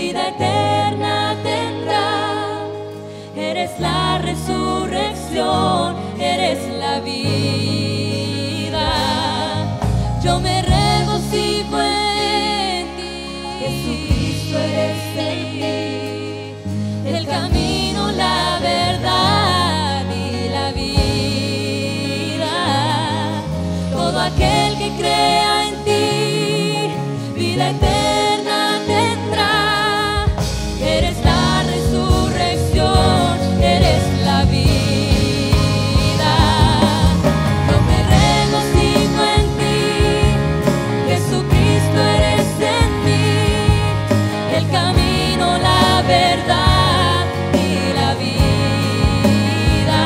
vida eterna tendrá. Eres la resurrección, eres la vida. Yo me regocijo en ti, Jesucristo, eres en mí, el camino, la verdad y la vida. Todo aquel que crea en ti, vida eterna tendrá. Eres la resurrección, eres la vida. Yo me regocijo en ti, Jesucristo, eres en mí, el camino, la verdad y la vida.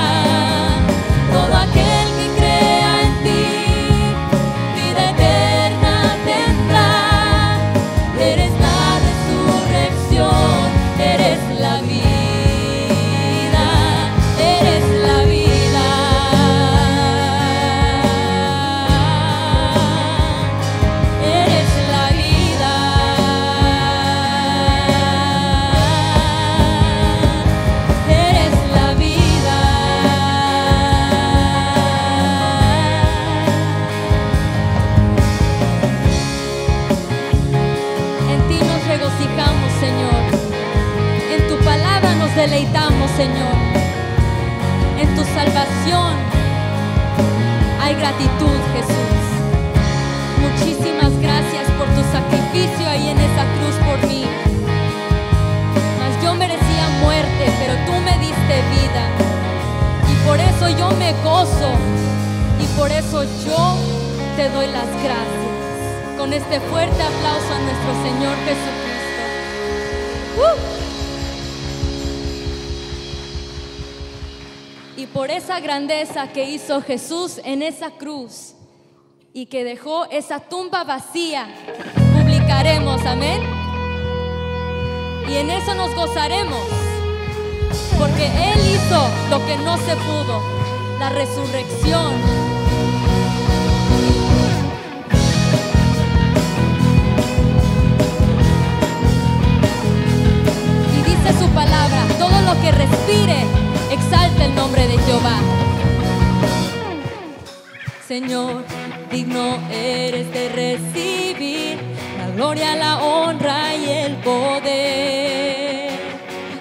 Todo aquel que crea en ti, vida eterna tendrá. Eres la resurrección, eres la vida, eres la vida. Eres la vida. Eres la vida. En ti nos regocijamos, Señor. En tu palabra nos deleitamos, Señor. En tu salvación hay gratitud, Jesús. Muchísimas gracias por tu sacrificio ahí en esa cruz por mí. Mas yo merecía muerte, pero tú me diste vida. Y por eso yo me gozo. Y por eso yo te doy las gracias. Con este fuerte aplauso a nuestro Señor Jesucristo. Y por esa grandeza que hizo Jesús en esa cruz y que dejó esa tumba vacía, publicaremos, amén. Y en eso nos gozaremos, porque Él hizo lo que no se pudo, la resurrección. Y dice su palabra: todo lo que respire, exalta el nombre de Jehová. Señor, digno eres de recibir la gloria, la honra y el poder,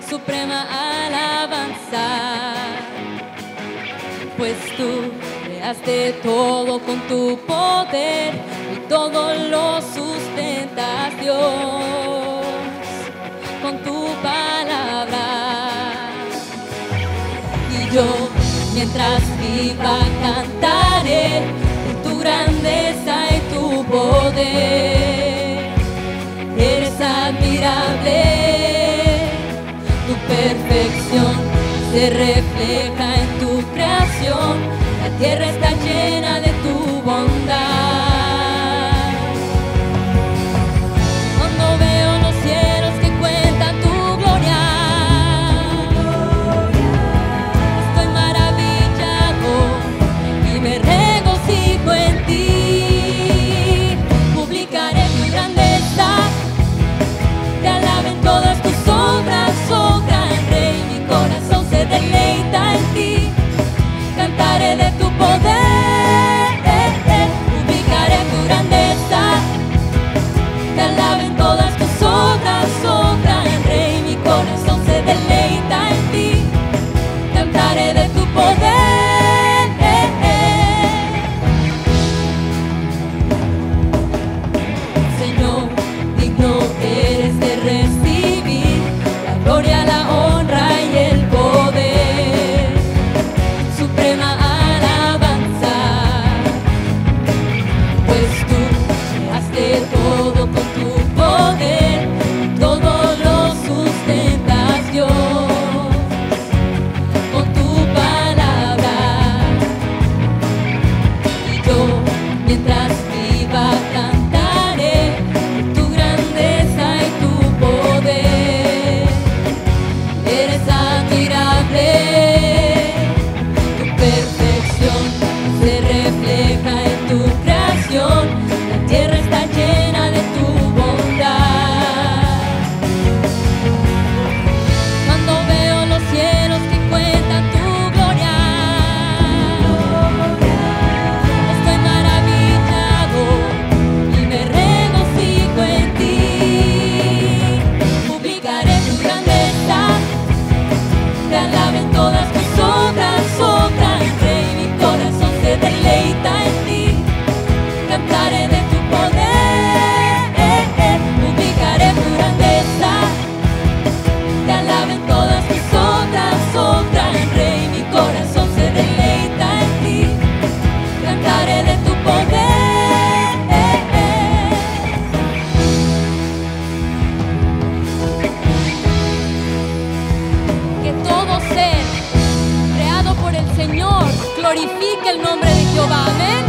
suprema alabanza, pues tú creaste todo con tu poder y todo lo sustentas, Dios, con tu palabra. Y yo, mientras viva, cantaré de tu grandeza y tu poder. Eres admirable, tu perfección se refleja en tu creación. La tierra está llena de tu bondad. Cuando veo los cielos que cuentan tu gloria, estoy maravillado y me regocijo en ti. Publicaré tu grandeza, te alaben todas tus obras, oh gran Rey. Mi corazón se deleita en ti, cantaré de tu poder, publicaré tu grandeza, te alaben todas tus obras, oh gran Rey. Mi corazón se deleita en ti, cantaré de tu poder. Señor, digno eres de recibir la gloria, la honra y el poder, suprema alabanza, pues tú creaste todo con tu poder, todo lo sustentas, Dios, con tu palabra. Y yo, mientras viva, cantaré tu grandeza y tu poder. Eres admirable, tu perfección se refleja en tu creación. La tierra está llena de tu bondad. Cuando veo los cielos que cuentan tu gloria, estoy maravillado y me regocijo en ti. Publicaré tu grandeza, te alaben todas tus obras, oh gran Rey. Mi corazón se deleita en ti, cantaré de tu poder, publicaré tu grandeza, te alaben todas tus obras, oh gran Rey. Mi corazón se deleita en ti, cantaré de tu poder. Que todo ser creado por el Señor glorifique el nombre de Jehová, amén.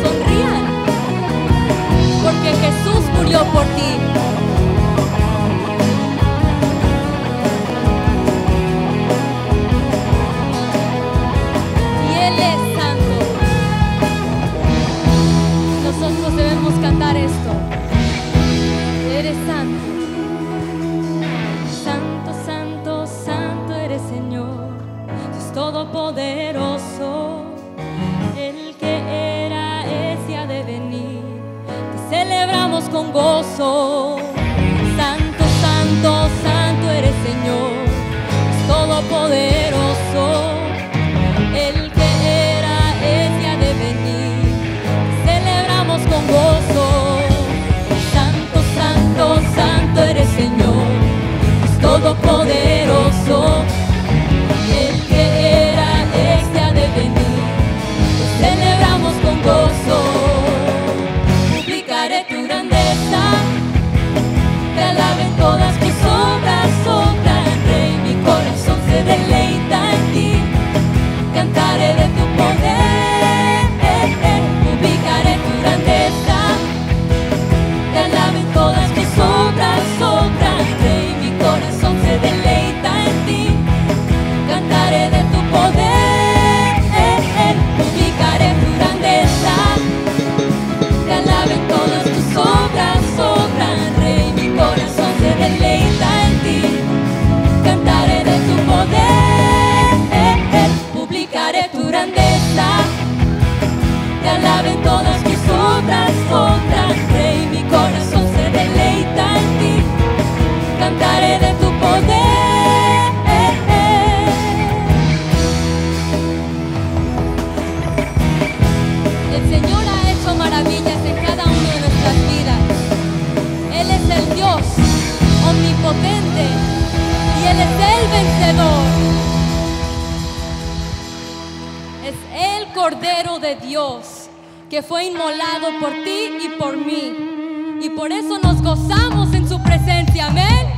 Sonrían, porque Jesús murió por ti. Y Él es santo. Nosotros debemos cantar esto. Eres santo, santo, santo, santo eres, Señor, Dios todopoderoso, el que era, es y ha de venir. Te celebramos con gozo. Santo, santo, santo eres, Señor, Dios todopoderoso, el que era, es y ha de venir. Te celebramos con gozo. Santo, santo, santo eres, Señor, Dios todopoderoso, el que era, es y ha de venir. Te celebramos con gozo. Cordero de Dios que fue inmolado por ti y por mí. Y por eso nos gozamos en su presencia. Amén.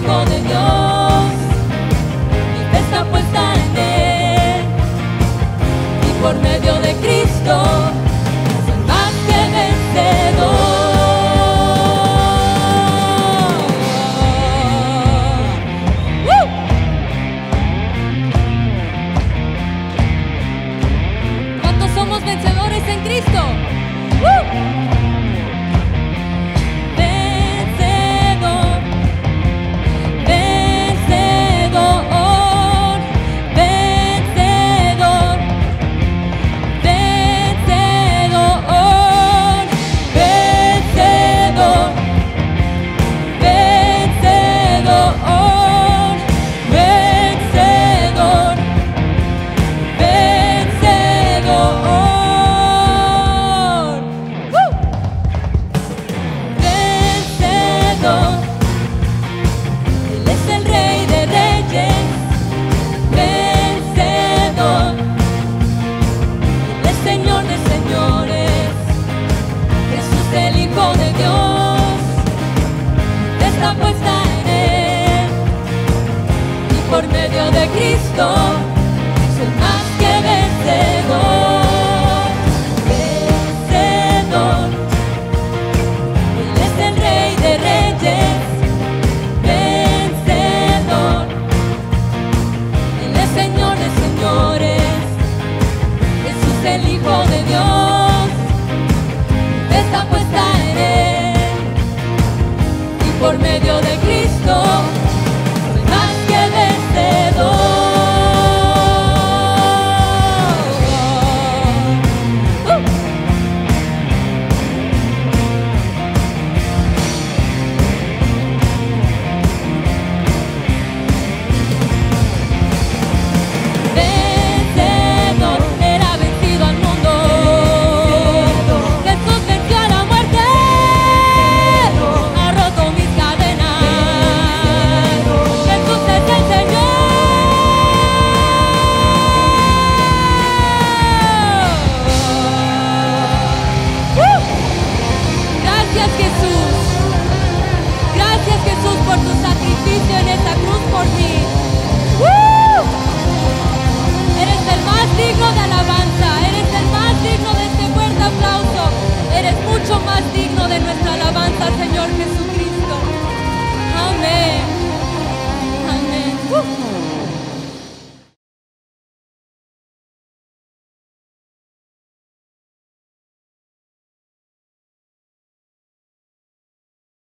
Hijo de Dios, mi fe está puesta en Él. Cristo.